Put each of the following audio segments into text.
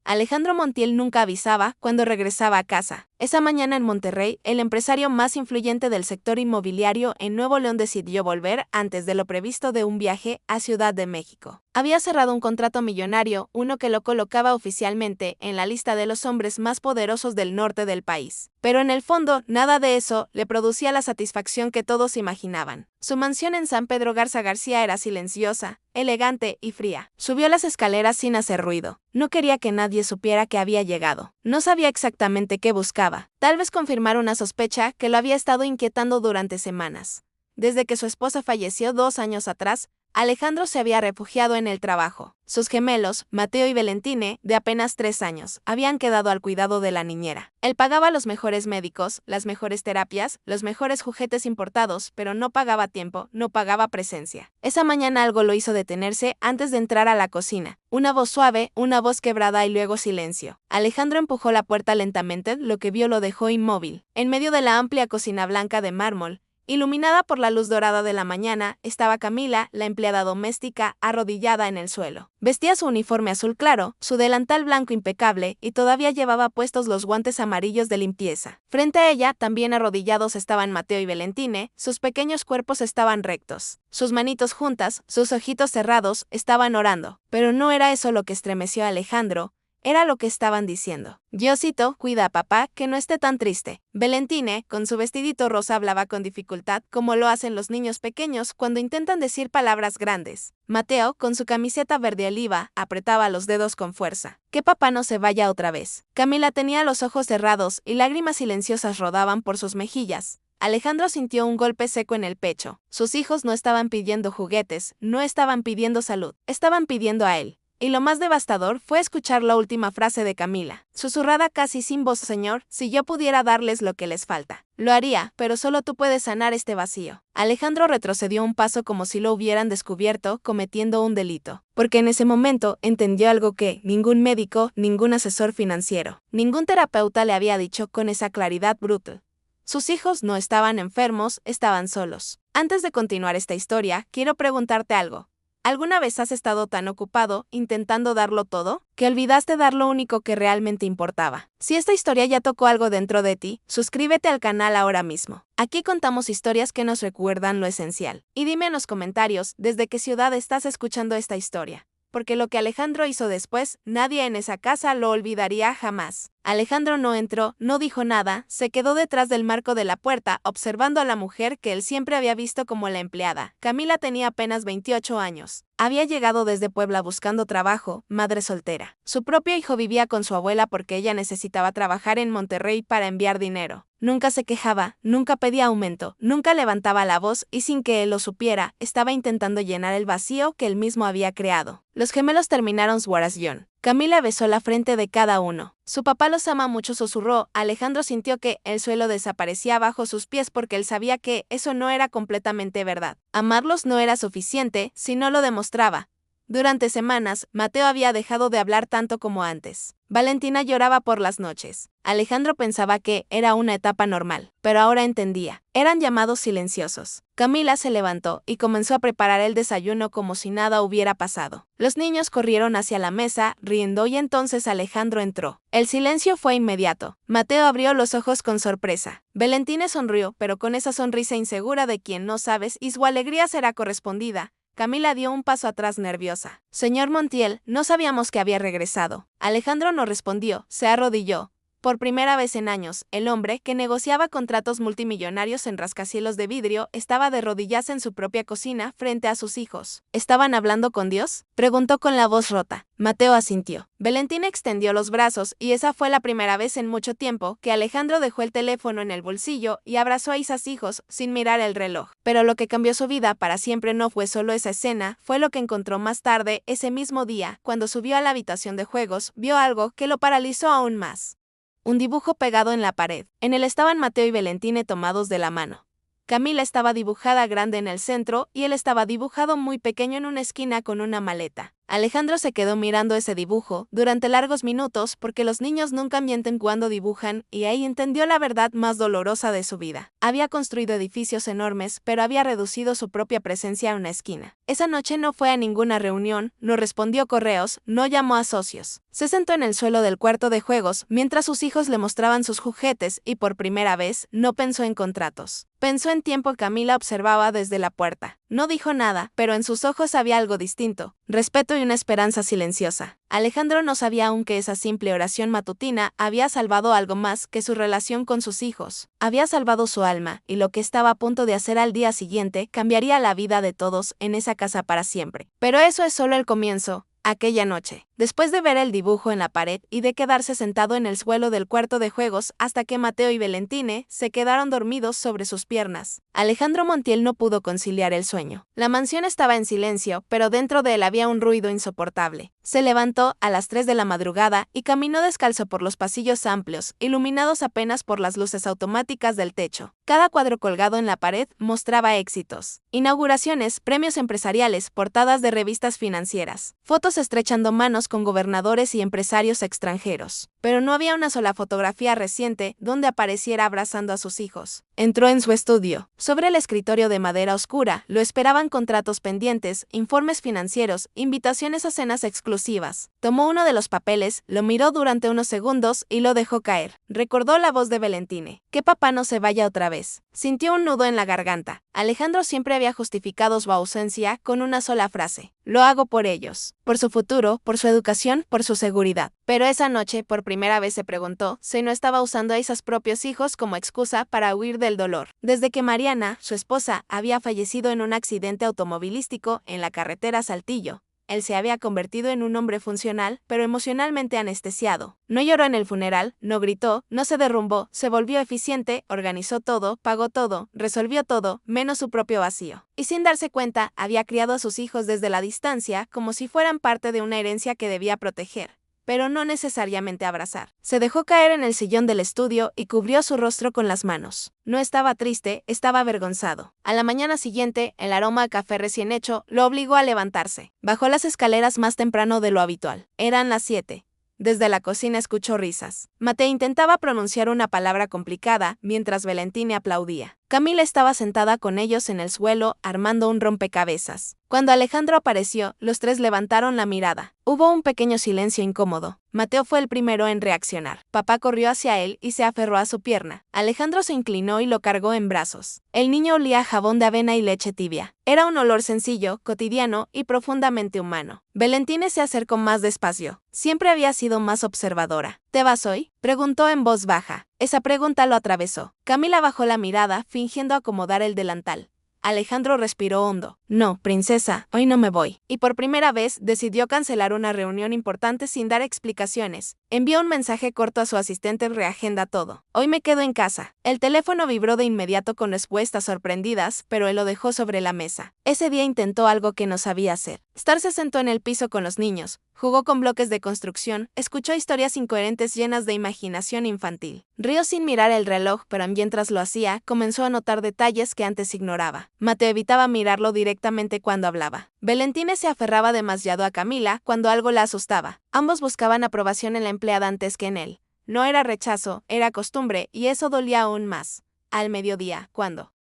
Alejandro Montiel nunca avisaba cuando regresaba a casa. Esa mañana en Monterrey, el empresario más influyente del sector inmobiliario en Nuevo León decidió volver antes de lo previsto de un viaje a Ciudad de México. Había cerrado un contrato millonario, uno que lo colocaba oficialmente en la lista de los hombres más poderosos del norte del país. Pero en el fondo, nada de eso le producía la satisfacción que todos imaginaban. Su mansión en San Pedro Garza García era silenciosa, elegante y fría. Subió las escaleras sin hacer ruido. No quería que nadie supiera que había llegado. No sabía exactamente qué buscaba. Tal vez confirmar una sospecha que lo había estado inquietando durante semanas. Desde que su esposa falleció 2 años atrás, Alejandro se había refugiado en el trabajo. Sus gemelos, Mateo y Valentine, de apenas 3 años, habían quedado al cuidado de la niñera. Él pagaba los mejores médicos, las mejores terapias, los mejores juguetes importados, pero no pagaba tiempo, no pagaba presencia. Esa mañana algo lo hizo detenerse antes de entrar a la cocina. Una voz suave, una voz quebrada y luego silencio. Alejandro empujó la puerta lentamente, lo que vio lo dejó inmóvil. En medio de la amplia cocina blanca de mármol, iluminada por la luz dorada de la mañana, estaba Camila, la empleada doméstica, arrodillada en el suelo. Vestía su uniforme azul claro, su delantal blanco impecable, y todavía llevaba puestos los guantes amarillos de limpieza. Frente a ella, también arrodillados estaban Mateo y Valentine, sus pequeños cuerpos estaban rectos. Sus manitos juntas, sus ojitos cerrados, estaban orando. Pero no era eso lo que estremeció a Alejandro. Era lo que estaban diciendo. Diosito, cuida a papá, que no esté tan triste. Valentine, con su vestidito rosa, hablaba con dificultad, como lo hacen los niños pequeños cuando intentan decir palabras grandes. Mateo, con su camiseta verde oliva, apretaba los dedos con fuerza. Que papá no se vaya otra vez. Camila tenía los ojos cerrados y lágrimas silenciosas rodaban por sus mejillas. Alejandro sintió un golpe seco en el pecho. Sus hijos no estaban pidiendo juguetes, no estaban pidiendo salud, estaban pidiendo a él. Y lo más devastador fue escuchar la última frase de Camila, susurrada casi sin voz: Señor, si yo pudiera darles lo que les falta. Lo haría, pero solo tú puedes sanar este vacío. Alejandro retrocedió un paso como si lo hubieran descubierto cometiendo un delito, porque en ese momento entendió algo que ningún médico, ningún asesor financiero, ningún terapeuta le había dicho con esa claridad brutal. Sus hijos no estaban enfermos, estaban solos. Antes de continuar esta historia, quiero preguntarte algo. ¿Alguna vez has estado tan ocupado, intentando darlo todo, que olvidaste dar lo único que realmente importaba? Si esta historia ya tocó algo dentro de ti, suscríbete al canal ahora mismo. Aquí contamos historias que nos recuerdan lo esencial. Y dime en los comentarios desde qué ciudad estás escuchando esta historia. Porque lo que Alejandro hizo después, nadie en esa casa lo olvidaría jamás. Alejandro no entró, no dijo nada, se quedó detrás del marco de la puerta, observando a la mujer que él siempre había visto como la empleada. Camila tenía apenas 28 años. Había llegado desde Puebla buscando trabajo, madre soltera. Su propio hijo vivía con su abuela porque ella necesitaba trabajar en Monterrey para enviar dinero. Nunca se quejaba, nunca pedía aumento, nunca levantaba la voz y sin que él lo supiera, estaba intentando llenar el vacío que él mismo había creado. Los gemelos terminaron su oración. Camila besó la frente de cada uno. Su papá los ama mucho, susurró. Alejandro sintió que el suelo desaparecía bajo sus pies porque él sabía que eso no era completamente verdad. Amarlos no era suficiente si no lo demostraba. Durante semanas, Mateo había dejado de hablar tanto como antes. Valentina lloraba por las noches. Alejandro pensaba que era una etapa normal, pero ahora entendía. Eran llamados silenciosos. Camila se levantó y comenzó a preparar el desayuno como si nada hubiera pasado. Los niños corrieron hacia la mesa, riendo, y entonces Alejandro entró. El silencio fue inmediato. Mateo abrió los ojos con sorpresa. Valentina sonrió, pero con esa sonrisa insegura de quien no sabes y su alegría será correspondida. Camila dio un paso atrás nerviosa. Señor Montiel, no sabíamos que había regresado. Alejandro no respondió, se arrodilló. Por primera vez en años, el hombre, que negociaba contratos multimillonarios en rascacielos de vidrio, estaba de rodillas en su propia cocina frente a sus hijos. ¿Estaban hablando con Dios?, preguntó con la voz rota. Mateo asintió. Valentina extendió los brazos y esa fue la primera vez en mucho tiempo que Alejandro dejó el teléfono en el bolsillo y abrazó a sus hijos sin mirar el reloj. Pero lo que cambió su vida para siempre no fue solo esa escena, fue lo que encontró más tarde ese mismo día. Cuando subió a la habitación de juegos, vio algo que lo paralizó aún más. Un dibujo pegado en la pared. En él estaban Mateo y Valentine tomados de la mano. Camila estaba dibujada grande en el centro y él estaba dibujado muy pequeño en una esquina con una maleta. Alejandro se quedó mirando ese dibujo durante largos minutos porque los niños nunca mienten cuando dibujan y ahí entendió la verdad más dolorosa de su vida. Había construido edificios enormes, pero había reducido su propia presencia a una esquina. Esa noche no fue a ninguna reunión, no respondió correos, no llamó a socios. Se sentó en el suelo del cuarto de juegos mientras sus hijos le mostraban sus juguetes y por primera vez no pensó en contratos. Pensó en tiempo. Camila observaba desde la puerta. No dijo nada, pero en sus ojos había algo distinto, respeto y una esperanza silenciosa. Alejandro no sabía aún que esa simple oración matutina había salvado algo más que su relación con sus hijos. Había salvado su alma, y lo que estaba a punto de hacer al día siguiente cambiaría la vida de todos en esa casa para siempre. Pero eso es solo el comienzo. Aquella noche, después de ver el dibujo en la pared y de quedarse sentado en el suelo del cuarto de juegos hasta que Mateo y Valentine se quedaron dormidos sobre sus piernas, Alejandro Montiel no pudo conciliar el sueño. La mansión estaba en silencio, pero dentro de él había un ruido insoportable. Se levantó a las 3 de la madrugada y caminó descalzo por los pasillos amplios, iluminados apenas por las luces automáticas del techo. Cada cuadro colgado en la pared mostraba éxitos, inauguraciones, premios empresariales, portadas de revistas financieras, fotos estrechando manos con gobernadores y empresarios extranjeros. Pero no había una sola fotografía reciente donde apareciera abrazando a sus hijos. Entró en su estudio. Sobre el escritorio de madera oscura lo esperaban contratos pendientes, informes financieros, invitaciones a cenas exclusivas. Tomó uno de los papeles, lo miró durante unos segundos y lo dejó caer. Recordó la voz de Valentine. Que papá no se vaya otra vez. Sintió un nudo en la garganta. Alejandro siempre había justificado su ausencia con una sola frase. Lo hago por ellos. Por su futuro, por su educación, por su seguridad. Pero esa noche, por primera vez se preguntó si no estaba usando a esos propios hijos como excusa para huir del dolor. Desde que Mariana, su esposa, había fallecido en un accidente automovilístico en la carretera Saltillo, él se había convertido en un hombre funcional, pero emocionalmente anestesiado. No lloró en el funeral, no gritó, no se derrumbó, se volvió eficiente, organizó todo, pagó todo, resolvió todo, menos su propio vacío. Y sin darse cuenta, había criado a sus hijos desde la distancia como si fueran parte de una herencia que debía proteger, pero no necesariamente abrazar. Se dejó caer en el sillón del estudio y cubrió su rostro con las manos. No estaba triste, estaba avergonzado. A la mañana siguiente, el aroma a café recién hecho lo obligó a levantarse. Bajó las escaleras más temprano de lo habitual. Eran las 7. Desde la cocina escuchó risas. Mateo intentaba pronunciar una palabra complicada mientras Valentine aplaudía. Camila estaba sentada con ellos en el suelo armando un rompecabezas. Cuando Alejandro apareció, los tres levantaron la mirada. Hubo un pequeño silencio incómodo. Mateo fue el primero en reaccionar. Papá corrió hacia él y se aferró a su pierna. Alejandro se inclinó y lo cargó en brazos. El niño olía a jabón de avena y leche tibia. Era un olor sencillo, cotidiano y profundamente humano. Valentine se acercó más despacio. Siempre había sido más observadora. ¿Te vas hoy?, preguntó en voz baja. Esa pregunta lo atravesó. Camila bajó la mirada, fingiendo acomodar el delantal. Alejandro respiró hondo. No, princesa, hoy no me voy. Y por primera vez decidió cancelar una reunión importante sin dar explicaciones. Envió un mensaje corto a su asistente: reagenda todo. Hoy me quedo en casa. El teléfono vibró de inmediato con respuestas sorprendidas, pero él lo dejó sobre la mesa. Ese día intentó algo que no sabía hacer. Se sentó en el piso con los niños, jugó con bloques de construcción, escuchó historias incoherentes llenas de imaginación infantil. Rió sin mirar el reloj, pero mientras lo hacía, comenzó a notar detalles que antes ignoraba. Mateo evitaba mirarlo directamente cuando hablaba. Valentine se aferraba demasiado a Camila cuando algo la asustaba. Ambos buscaban aprobación en la empleada antes que en él. No era rechazo, era costumbre, y eso dolía aún más. Al mediodía, cuando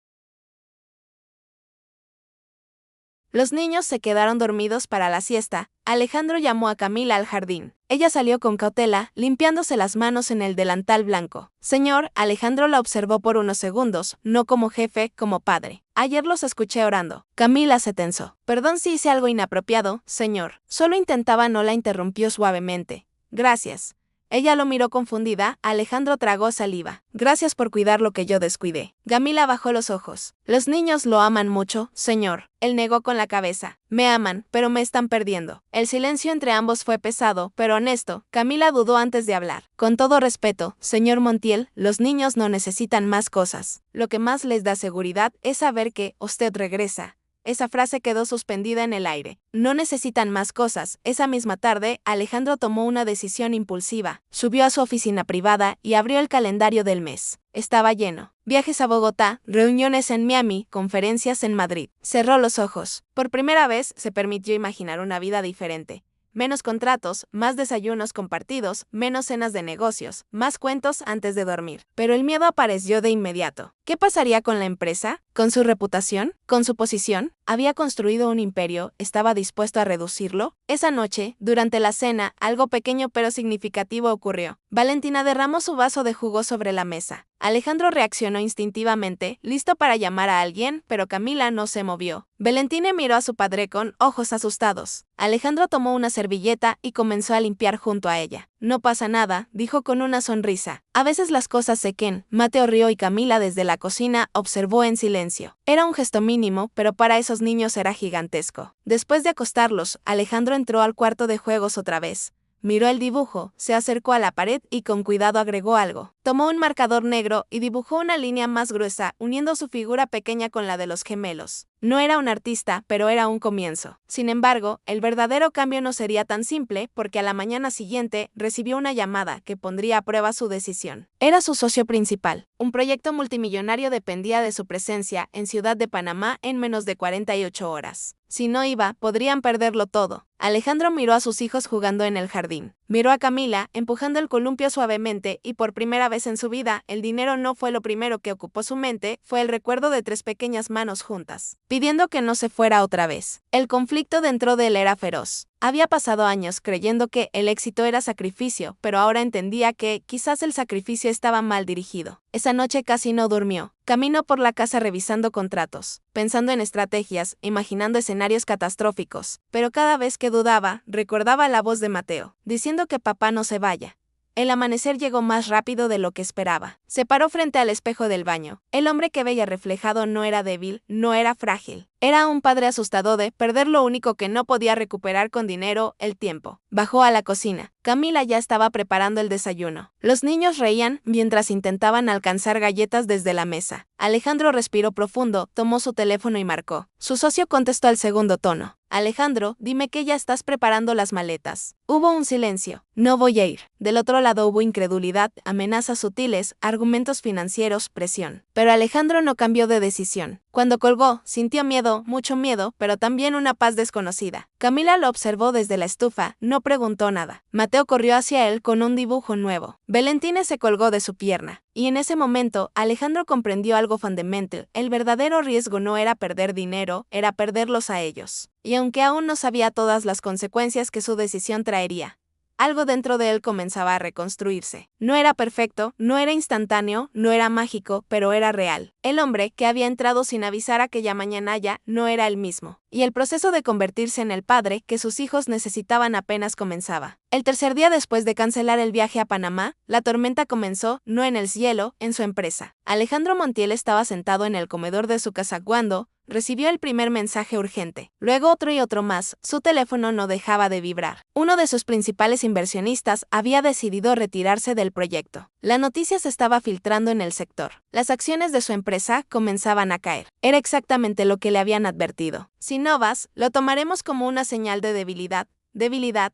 los niños se quedaron dormidos para la siesta, Alejandro llamó a Camila al jardín. Ella salió con cautela, limpiándose las manos en el delantal blanco. Señor, Alejandro la observó por unos segundos, no como jefe, como padre. Ayer los escuché orando. Camila se tensó. Perdón si hice algo inapropiado, señor. Solo intentaba. No la interrumpió suavemente. Gracias. Ella lo miró confundida. Alejandro tragó saliva. Gracias por cuidar lo que yo descuidé. Camila bajó los ojos. Los niños lo aman mucho, señor. Él negó con la cabeza. Me aman, pero me están perdiendo. El silencio entre ambos fue pesado, pero honesto. Camila dudó antes de hablar. Con todo respeto, señor Montiel, los niños no necesitan más cosas. Lo que más les da seguridad es saber que usted regresa. Esa frase quedó suspendida en el aire. No necesitan más cosas. Esa misma tarde, Alejandro tomó una decisión impulsiva. Subió a su oficina privada y abrió el calendario del mes. Estaba lleno. Viajes a Bogotá, reuniones en Miami, conferencias en Madrid. Cerró los ojos. Por primera vez se permitió imaginar una vida diferente. Menos contratos, más desayunos compartidos, menos cenas de negocios, más cuentos antes de dormir. Pero el miedo apareció de inmediato. ¿Qué pasaría con la empresa? ¿Con su reputación? ¿Con su posición? Había construido un imperio, ¿estaba dispuesto a reducirlo? Esa noche, durante la cena, algo pequeño pero significativo ocurrió. Valentina derramó su vaso de jugo sobre la mesa. Alejandro reaccionó instintivamente, listo para llamar a alguien, pero Camila no se movió. Valentina miró a su padre con ojos asustados. Alejandro tomó una servilleta y comenzó a limpiar junto a ella. No pasa nada, dijo con una sonrisa. A veces las cosas se queden. Mateo rió y Camila desde la cocina observó en silencio. Era un gesto mínimo, pero para esos niños era gigantesco. Después de acostarlos, Alejandro entró al cuarto de juegos otra vez. Miró el dibujo, se acercó a la pared y con cuidado agregó algo. Tomó un marcador negro y dibujó una línea más gruesa, uniendo su figura pequeña con la de los gemelos. No era un artista, pero era un comienzo. Sin embargo, el verdadero cambio no sería tan simple, porque a la mañana siguiente recibió una llamada que pondría a prueba su decisión. Era su socio principal. Un proyecto multimillonario dependía de su presencia en Ciudad de Panamá en menos de 48 horas. Si no iba, podrían perderlo todo. Alejandro miró a sus hijos jugando en el jardín. Miró a Camila, empujando el columpio suavemente, y por primera vez en su vida, el dinero no fue lo primero que ocupó su mente, fue el recuerdo de 3 pequeñas manos juntas, pidiendo que no se fuera otra vez. El conflicto dentro de él era feroz. Había pasado años creyendo que el éxito era sacrificio, pero ahora entendía que quizás el sacrificio estaba mal dirigido. Esa noche casi no durmió. Caminó por la casa revisando contratos, pensando en estrategias, imaginando escenarios catastróficos, pero cada vez que dudaba, recordaba la voz de Mateo, diciendo que papá no se vaya. El amanecer llegó más rápido de lo que esperaba. Se paró frente al espejo del baño. El hombre que veía reflejado no era débil, no era frágil. Era un padre asustado de perder lo único que no podía recuperar con dinero, el tiempo. Bajó a la cocina. Camila ya estaba preparando el desayuno. Los niños reían mientras intentaban alcanzar galletas desde la mesa. Alejandro respiró profundo, tomó su teléfono y marcó. Su socio contestó al segundo tono. Alejandro, dime que ya estás preparando las maletas. Hubo un silencio. No voy a ir. Del otro lado hubo incredulidad, amenazas sutiles, argumentos financieros, presión. Pero Alejandro no cambió de decisión. Cuando colgó, sintió miedo, mucho miedo, pero también una paz desconocida. Camila lo observó desde la estufa, no preguntó nada. Mateo corrió hacia él con un dibujo nuevo. Valentina se colgó de su pierna. Y en ese momento, Alejandro comprendió algo fundamental. El verdadero riesgo no era perder dinero, era perderlos a ellos. Y aunque aún no sabía todas las consecuencias que su decisión traería, algo dentro de él comenzaba a reconstruirse. No era perfecto, no era instantáneo, no era mágico, pero era real. El hombre que había entrado sin avisar aquella mañana ya no era el mismo. Y el proceso de convertirse en el padre que sus hijos necesitaban apenas comenzaba. El tercer día después de cancelar el viaje a Panamá, la tormenta comenzó, no en el cielo, en su empresa. Alejandro Montiel estaba sentado en el comedor de su casa cuando recibió el primer mensaje urgente. Luego otro y otro más. Su teléfono no dejaba de vibrar. Uno de sus principales inversionistas había decidido retirarse del proyecto. La noticia se estaba filtrando en el sector. Las acciones de su empresa comenzaban a caer. Era exactamente lo que le habían advertido. Si no vas, lo tomaremos como una señal de debilidad. Debilidad.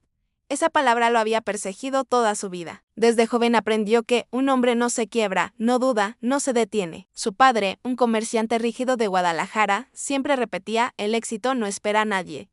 Esa palabra lo había perseguido toda su vida. Desde joven aprendió que un hombre no se quiebra, no duda, no se detiene. Su padre, un comerciante rígido de Guadalajara, siempre repetía, el éxito no espera a nadie.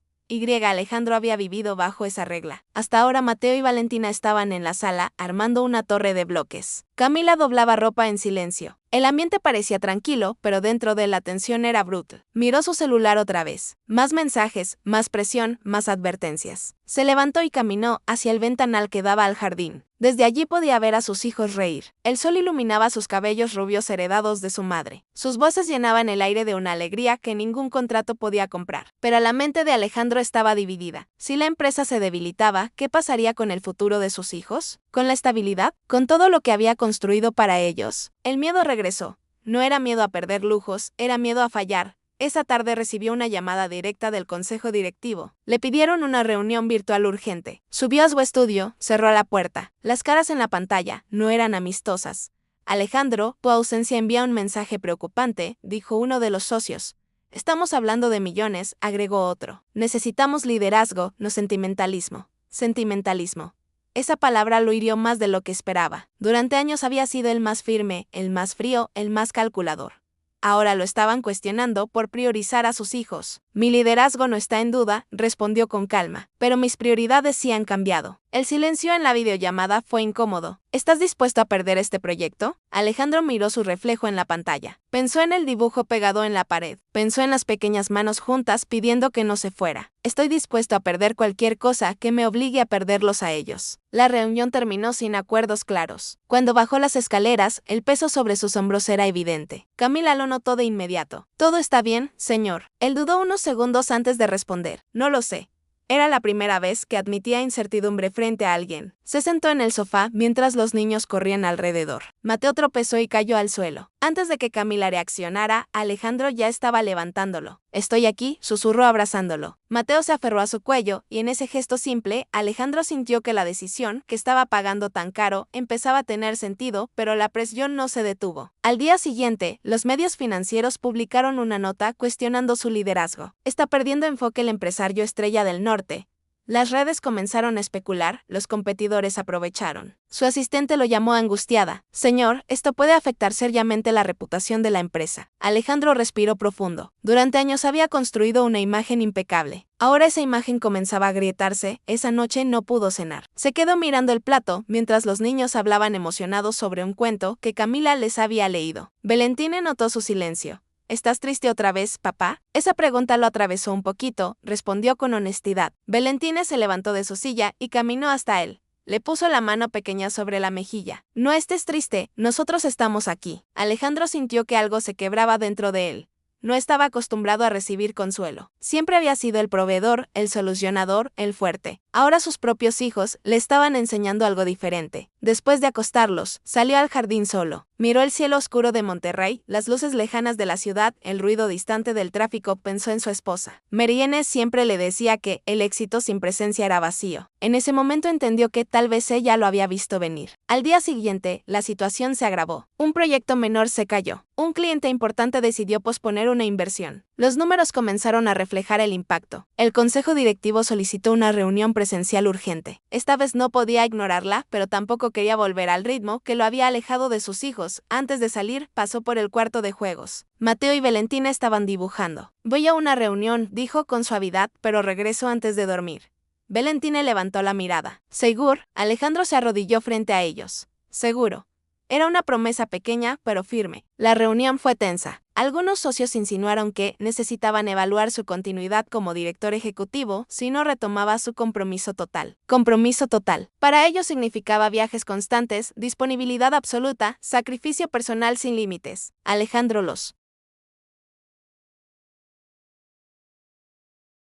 Alejandro había vivido bajo esa regla. Hasta ahora Mateo y Valentina estaban en la sala, armando una torre de bloques. Camila doblaba ropa en silencio. El ambiente parecía tranquilo, pero dentro de la tensión era brutal. Miró su celular otra vez. Más mensajes, más presión, más advertencias. Se levantó y caminó hacia el ventanal que daba al jardín. Desde allí podía ver a sus hijos reír. El sol iluminaba sus cabellos rubios heredados de su madre. Sus voces llenaban el aire de una alegría que ningún contrato podía comprar. Pero la mente de Alejandro estaba dividida. Si la empresa se debilitaba, ¿qué pasaría con el futuro de sus hijos? ¿Con la estabilidad? ¿Con todo lo que había construido para ellos? El miedo regresó. No era miedo a perder lujos, era miedo a fallar. Esa tarde recibió una llamada directa del consejo directivo. Le pidieron una reunión virtual urgente. Subió a su estudio, cerró la puerta. Las caras en la pantalla no eran amistosas. Alejandro, tu ausencia envía un mensaje preocupante, dijo uno de los socios. Estamos hablando de millones, agregó otro. Necesitamos liderazgo, no sentimentalismo. Sentimentalismo. Esa palabra lo hirió más de lo que esperaba. Durante años había sido el más firme, el más frío, el más calculador. Ahora lo estaban cuestionando por priorizar a sus hijos. Mi liderazgo no está en duda, respondió con calma, pero mis prioridades sí han cambiado. El silencio en la videollamada fue incómodo. ¿Estás dispuesto a perder este proyecto? Alejandro miró su reflejo en la pantalla. Pensó en el dibujo pegado en la pared. Pensó en las pequeñas manos juntas pidiendo que no se fuera. Estoy dispuesto a perder cualquier cosa que me obligue a perderlos a ellos. La reunión terminó sin acuerdos claros. Cuando bajó las escaleras, el peso sobre sus hombros era evidente. Camila lo notó de inmediato. ¿Todo está bien, señor? Él dudó unos segundos antes de responder. No lo sé. Era la primera vez que admitía incertidumbre frente a alguien. Se sentó en el sofá mientras los niños corrían alrededor. Mateo tropezó y cayó al suelo. Antes de que Camila reaccionara, Alejandro ya estaba levantándolo. Estoy aquí, susurró abrazándolo. Mateo se aferró a su cuello, y en ese gesto simple, Alejandro sintió que la decisión, que estaba pagando tan caro, empezaba a tener sentido, pero la presión no se detuvo. Al día siguiente, los medios financieros publicaron una nota cuestionando su liderazgo. Está perdiendo enfoque el empresario estrella del norte. Las redes comenzaron a especular, los competidores aprovecharon. Su asistente lo llamó angustiada. Señor, esto puede afectar seriamente la reputación de la empresa. Alejandro respiró profundo. Durante años había construido una imagen impecable. Ahora esa imagen comenzaba a agrietarse. Esa noche no pudo cenar. Se quedó mirando el plato mientras los niños hablaban emocionados sobre un cuento que Camila les había leído. Valentina notó su silencio. ¿Estás triste otra vez, papá? Esa pregunta lo atravesó un poquito, respondió con honestidad. Valentina se levantó de su silla y caminó hasta él. Le puso la mano pequeña sobre la mejilla. No estés triste, nosotros estamos aquí. Alejandro sintió que algo se quebraba dentro de él. No estaba acostumbrado a recibir consuelo. Siempre había sido el proveedor, el solucionador, el fuerte. Ahora sus propios hijos le estaban enseñando algo diferente. Después de acostarlos, salió al jardín solo. Miró el cielo oscuro de Monterrey, las luces lejanas de la ciudad, el ruido distante del tráfico. Pensó en su esposa. Marianne siempre le decía que el éxito sin presencia era vacío. En ese momento entendió que tal vez ella lo había visto venir. Al día siguiente, la situación se agravó. Un proyecto menor se cayó. Un cliente importante decidió posponer una inversión. Los números comenzaron a reflejar el impacto. El consejo directivo solicitó una reunión presencial urgente. Esta vez no podía ignorarla, pero tampoco quería volver al ritmo que lo había alejado de sus hijos. Antes de salir, pasó por el cuarto de juegos. Mateo y Valentina estaban dibujando. Voy a una reunión, dijo con suavidad, pero regreso antes de dormir. Valentina levantó la mirada. Seguro, Alejandro se arrodilló frente a ellos. Seguro. Era una promesa pequeña, pero firme. La reunión fue tensa. Algunos socios insinuaron que necesitaban evaluar su continuidad como director ejecutivo si no retomaba su compromiso total. Compromiso total. Para ellos significaba viajes constantes, disponibilidad absoluta, sacrificio personal sin límites. Alejandro los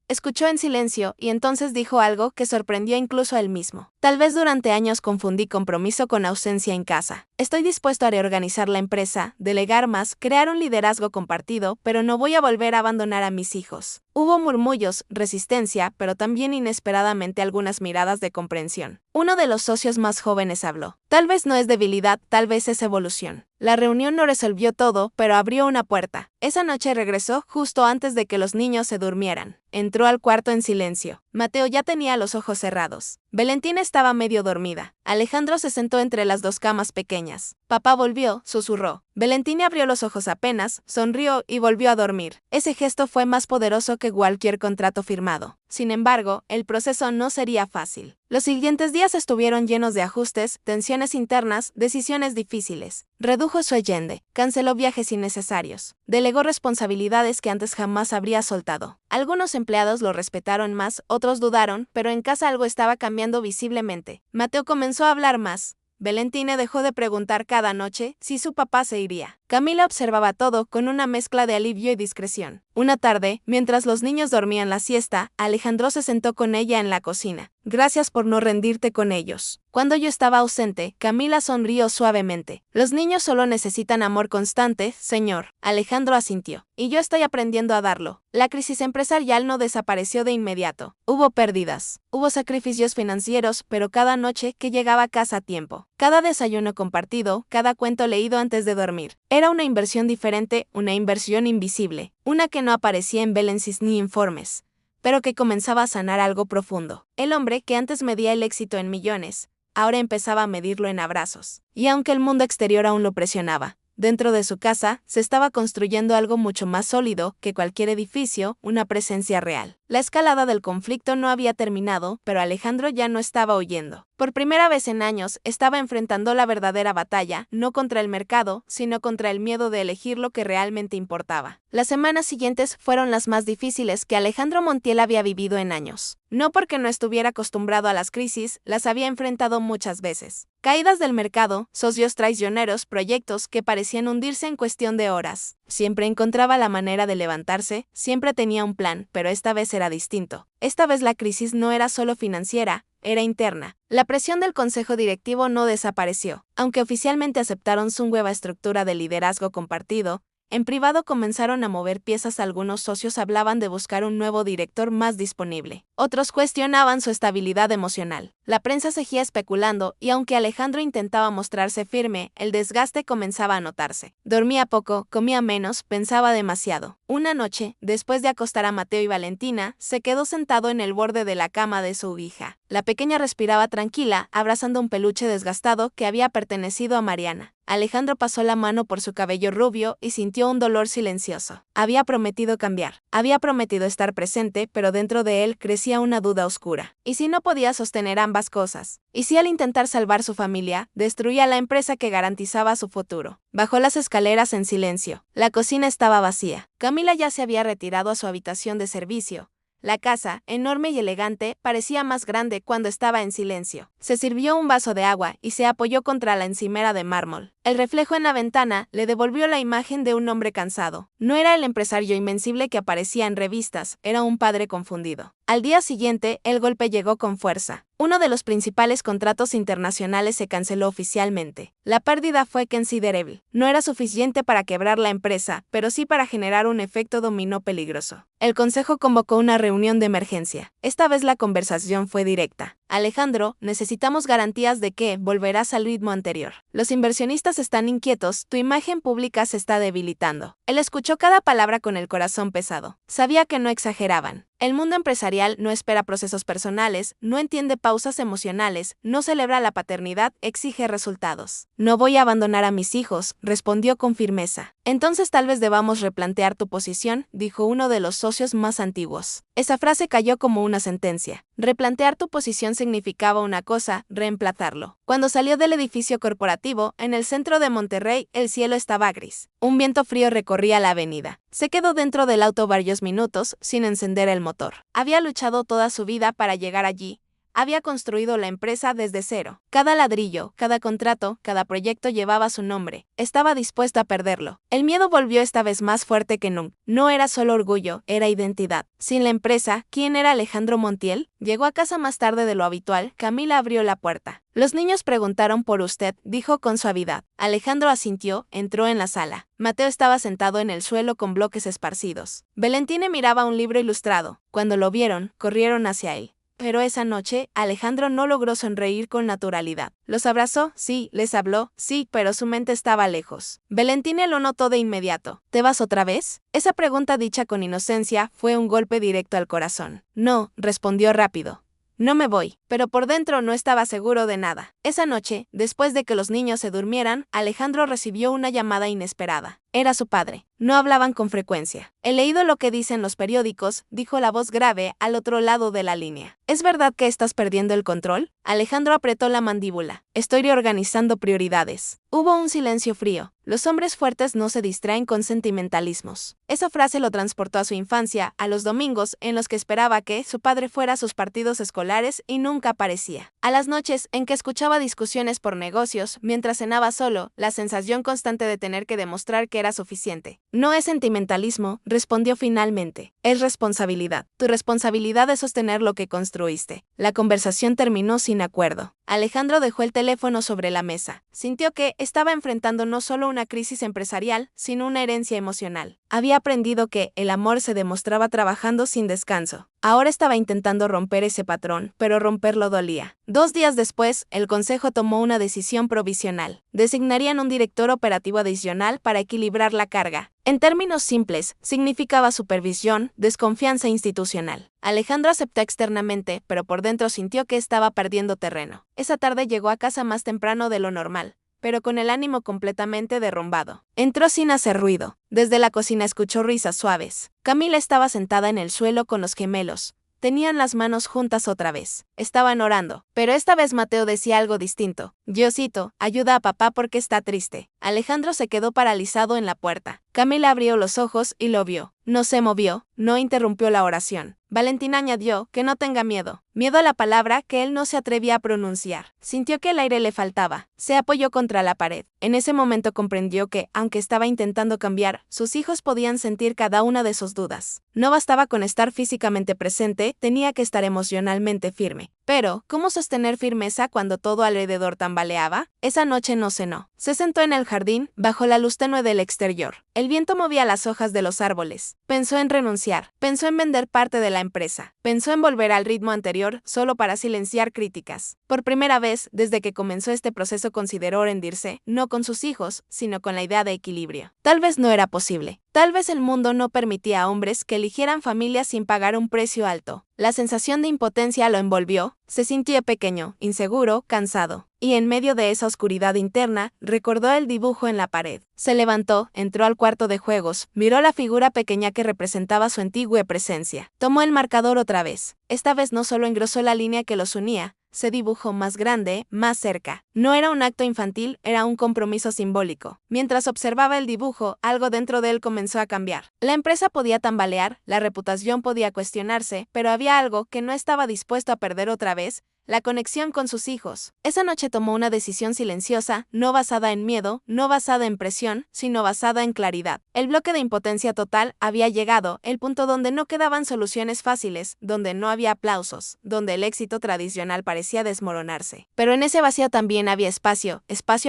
escuchó en silencio y entonces dijo algo que sorprendió incluso a él mismo. Tal vez durante años confundí compromiso con ausencia en casa. Estoy dispuesto a reorganizar la empresa, delegar más, crear un liderazgo compartido, pero no voy a volver a abandonar a mis hijos. Hubo murmullos, resistencia, pero también inesperadamente algunas miradas de comprensión. Uno de los socios más jóvenes habló. Tal vez no es debilidad, tal vez es evolución. La reunión no resolvió todo, pero abrió una puerta. Esa noche regresó justo antes de que los niños se durmieran. Entró al cuarto en silencio. Mateo ya tenía los ojos cerrados. Valentina estaba medio dormida. Alejandro se sentó entre las dos camas pequeñas. Papá volvió, susurró. Valentina abrió los ojos apenas, sonrió y volvió a dormir. Ese gesto fue más poderoso que cualquier contrato firmado. Sin embargo, el proceso no sería fácil. Los siguientes días estuvieron llenos de ajustes, tensiones internas, decisiones difíciles. Redujo su agenda, canceló viajes innecesarios, delegó responsabilidades que antes jamás habría soltado. Algunos empleados lo respetaron más, otros dudaron, pero en casa algo estaba cambiando visiblemente. Mateo comenzó a hablar más. Valentina dejó de preguntar cada noche si su papá se iría. Camila observaba todo con una mezcla de alivio y discreción. Una tarde, mientras los niños dormían la siesta, Alejandro se sentó con ella en la cocina. Gracias por no rendirte con ellos. Cuando yo estaba ausente, Camila sonrió suavemente. Los niños solo necesitan amor constante, señor. Alejandro asintió. Y yo estoy aprendiendo a darlo. La crisis empresarial no desapareció de inmediato. Hubo pérdidas, hubo sacrificios financieros, pero cada noche que llegaba a casa a tiempo, cada desayuno compartido, cada cuento leído antes de dormir, era una inversión diferente, una inversión invisible, una que no aparecía en balances ni informes, pero que comenzaba a sanar algo profundo. El hombre que antes medía el éxito en millones, ahora empezaba a medirlo en abrazos. Y aunque el mundo exterior aún lo presionaba, dentro de su casa se estaba construyendo algo mucho más sólido que cualquier edificio, una presencia real. La escalada del conflicto no había terminado, pero Alejandro ya no estaba huyendo. Por primera vez en años, estaba enfrentando la verdadera batalla, no contra el mercado, sino contra el miedo de elegir lo que realmente importaba. Las semanas siguientes fueron las más difíciles que Alejandro Montiel había vivido en años. No porque no estuviera acostumbrado a las crisis, las había enfrentado muchas veces. Caídas del mercado, socios traicioneros, proyectos que parecían hundirse en cuestión de horas. Siempre encontraba la manera de levantarse, siempre tenía un plan, pero esta vez era distinto. Esta vez la crisis no era solo financiera, era interna. La presión del consejo directivo no desapareció. Aunque oficialmente aceptaron su nueva estructura de liderazgo compartido, en privado comenzaron a mover piezas. Algunos socios hablaban de buscar un nuevo director más disponible. Otros cuestionaban su estabilidad emocional. La prensa seguía especulando y aunque Alejandro intentaba mostrarse firme, el desgaste comenzaba a notarse. Dormía poco, comía menos, pensaba demasiado. Una noche, después de acostar a Mateo y Valentina, se quedó sentado en el borde de la cama de su hija. La pequeña respiraba tranquila, abrazando un peluche desgastado que había pertenecido a Mariana. Alejandro pasó la mano por su cabello rubio y sintió un dolor silencioso. Había prometido cambiar, había prometido estar presente, pero dentro de él crecía una duda oscura. ¿Y si no podía sostener ambas cosas? ¿Y si al intentar salvar su familia, destruía la empresa que garantizaba su futuro? Bajó las escaleras en silencio. La cocina estaba vacía. Camila ya se había retirado a su habitación de servicio. La casa, enorme y elegante, parecía más grande cuando estaba en silencio. Se sirvió un vaso de agua y se apoyó contra la encimera de mármol. El reflejo en la ventana le devolvió la imagen de un hombre cansado. No era el empresario invencible que aparecía en revistas, era un padre confundido. Al día siguiente, el golpe llegó con fuerza. Uno de los principales contratos internacionales se canceló oficialmente. La pérdida fue considerable. No era suficiente para quebrar la empresa, pero sí para generar un efecto dominó peligroso. El consejo convocó una reunión de emergencia. Esta vez la conversación fue directa. Alejandro, necesitamos garantías de que volverás al ritmo anterior. Los inversionistas están inquietos, tu imagen pública se está debilitando. Él escuchó cada palabra con el corazón pesado. Sabía que no exageraban. El mundo empresarial no espera procesos personales, no entiende pausas emocionales, no celebra la paternidad, exige resultados. No voy a abandonar a mis hijos, respondió con firmeza. Entonces tal vez debamos replantear tu posición, dijo uno de los socios más antiguos. Esa frase cayó como una sentencia. Replantear tu posición significaba una cosa, reemplazarlo. Cuando salió del edificio corporativo, en el centro de Monterrey, el cielo estaba gris. Un viento frío recorría la avenida. Se quedó dentro del auto varios minutos, sin encender el motor. Había luchado toda su vida para llegar allí. Había construido la empresa desde cero. Cada ladrillo, cada contrato, cada proyecto llevaba su nombre. Estaba dispuesto a perderlo. El miedo volvió esta vez más fuerte que nunca. No era solo orgullo, era identidad. Sin la empresa, ¿quién era Alejandro Montiel? Llegó a casa más tarde de lo habitual. Camila abrió la puerta. Los niños preguntaron por usted, dijo con suavidad. Alejandro asintió, entró en la sala. Mateo estaba sentado en el suelo con bloques esparcidos. Valentina miraba un libro ilustrado. Cuando lo vieron, corrieron hacia él. Pero esa noche, Alejandro no logró sonreír con naturalidad. Los abrazó, sí, les habló, sí, pero su mente estaba lejos. Valentina lo notó de inmediato. ¿Te vas otra vez? Esa pregunta dicha con inocencia fue un golpe directo al corazón. No, respondió rápido. No me voy, pero por dentro no estaba seguro de nada. Esa noche, después de que los niños se durmieran, Alejandro recibió una llamada inesperada. Era su padre. No hablaban con frecuencia. He leído lo que dicen los periódicos, dijo la voz grave al otro lado de la línea. ¿Es verdad que estás perdiendo el control? Alejandro apretó la mandíbula. Estoy reorganizando prioridades. Hubo un silencio frío. Los hombres fuertes no se distraen con sentimentalismos. Esa frase lo transportó a su infancia, a los domingos en los que esperaba que su padre fuera a sus partidos escolares y nunca aparecía. A las noches en que escuchaba discusiones por negocios, mientras cenaba solo, la sensación constante de tener que demostrar que era era suficiente. No es sentimentalismo, respondió finalmente. Es responsabilidad. Tu responsabilidad es sostener lo que construiste. La conversación terminó sin acuerdo. Alejandro dejó el teléfono sobre la mesa. Sintió que estaba enfrentando no solo una crisis empresarial, sino una herencia emocional. Había aprendido que el amor se demostraba trabajando sin descanso. Ahora estaba intentando romper ese patrón, pero romperlo dolía. 2 días después, el consejo tomó una decisión provisional. Designarían un director operativo adicional para equilibrar la carga. En términos simples, significaba supervisión, desconfianza institucional. Alejandro aceptó externamente, pero por dentro sintió que estaba perdiendo terreno. Esa tarde llegó a casa más temprano de lo normal, pero con el ánimo completamente derrumbado. Entró sin hacer ruido. Desde la cocina escuchó risas suaves. Camila estaba sentada en el suelo con los gemelos. Tenían las manos juntas otra vez. Estaban orando, pero esta vez Mateo decía algo distinto. Diosito, ayuda a papá porque está triste. Alejandro se quedó paralizado en la puerta. Camila abrió los ojos y lo vio. No se movió, no interrumpió la oración. Valentina añadió que no tenga miedo. Miedo a la palabra que él no se atrevía a pronunciar. Sintió que el aire le faltaba. Se apoyó contra la pared. En ese momento comprendió que, aunque estaba intentando cambiar, sus hijos podían sentir cada una de sus dudas. No bastaba con estar físicamente presente, tenía que estar emocionalmente firme. Pero, ¿cómo sostener firmeza cuando todo alrededor tambaleaba? Esa noche no cenó. Se sentó en el jardín, bajo la luz tenue del exterior. El viento movía las hojas de los árboles. Pensó en renunciar. Pensó en vender parte de la empresa. Pensó en volver al ritmo anterior solo para silenciar críticas. Por primera vez, desde que comenzó este proceso, consideró rendirse, no con sus hijos, sino con la idea de equilibrio. Tal vez no era posible. Tal vez el mundo no permitía a hombres que eligieran familias sin pagar un precio alto. La sensación de impotencia lo envolvió, se sintió pequeño, inseguro, cansado. Y en medio de esa oscuridad interna, recordó el dibujo en la pared. Se levantó, entró al cuarto de juegos, miró la figura pequeña que representaba su antigua presencia. Tomó el marcador otra vez. Esta vez no solo engrosó la línea que los unía, se dibujó más grande, más cerca. No era un acto infantil, era un compromiso simbólico. Mientras observaba el dibujo, algo dentro de él comenzó a cambiar. La empresa podía tambalear, la reputación podía cuestionarse, pero había algo que no estaba dispuesto a perder otra vez: la conexión con sus hijos. Esa noche tomó una decisión silenciosa, no basada en miedo, no basada en presión, sino basada en claridad. El bloque de impotencia total había llegado, el punto donde no quedaban soluciones fáciles, donde no había aplausos, donde el éxito tradicional parecía desmoronarse. Pero en ese vacío también había espacio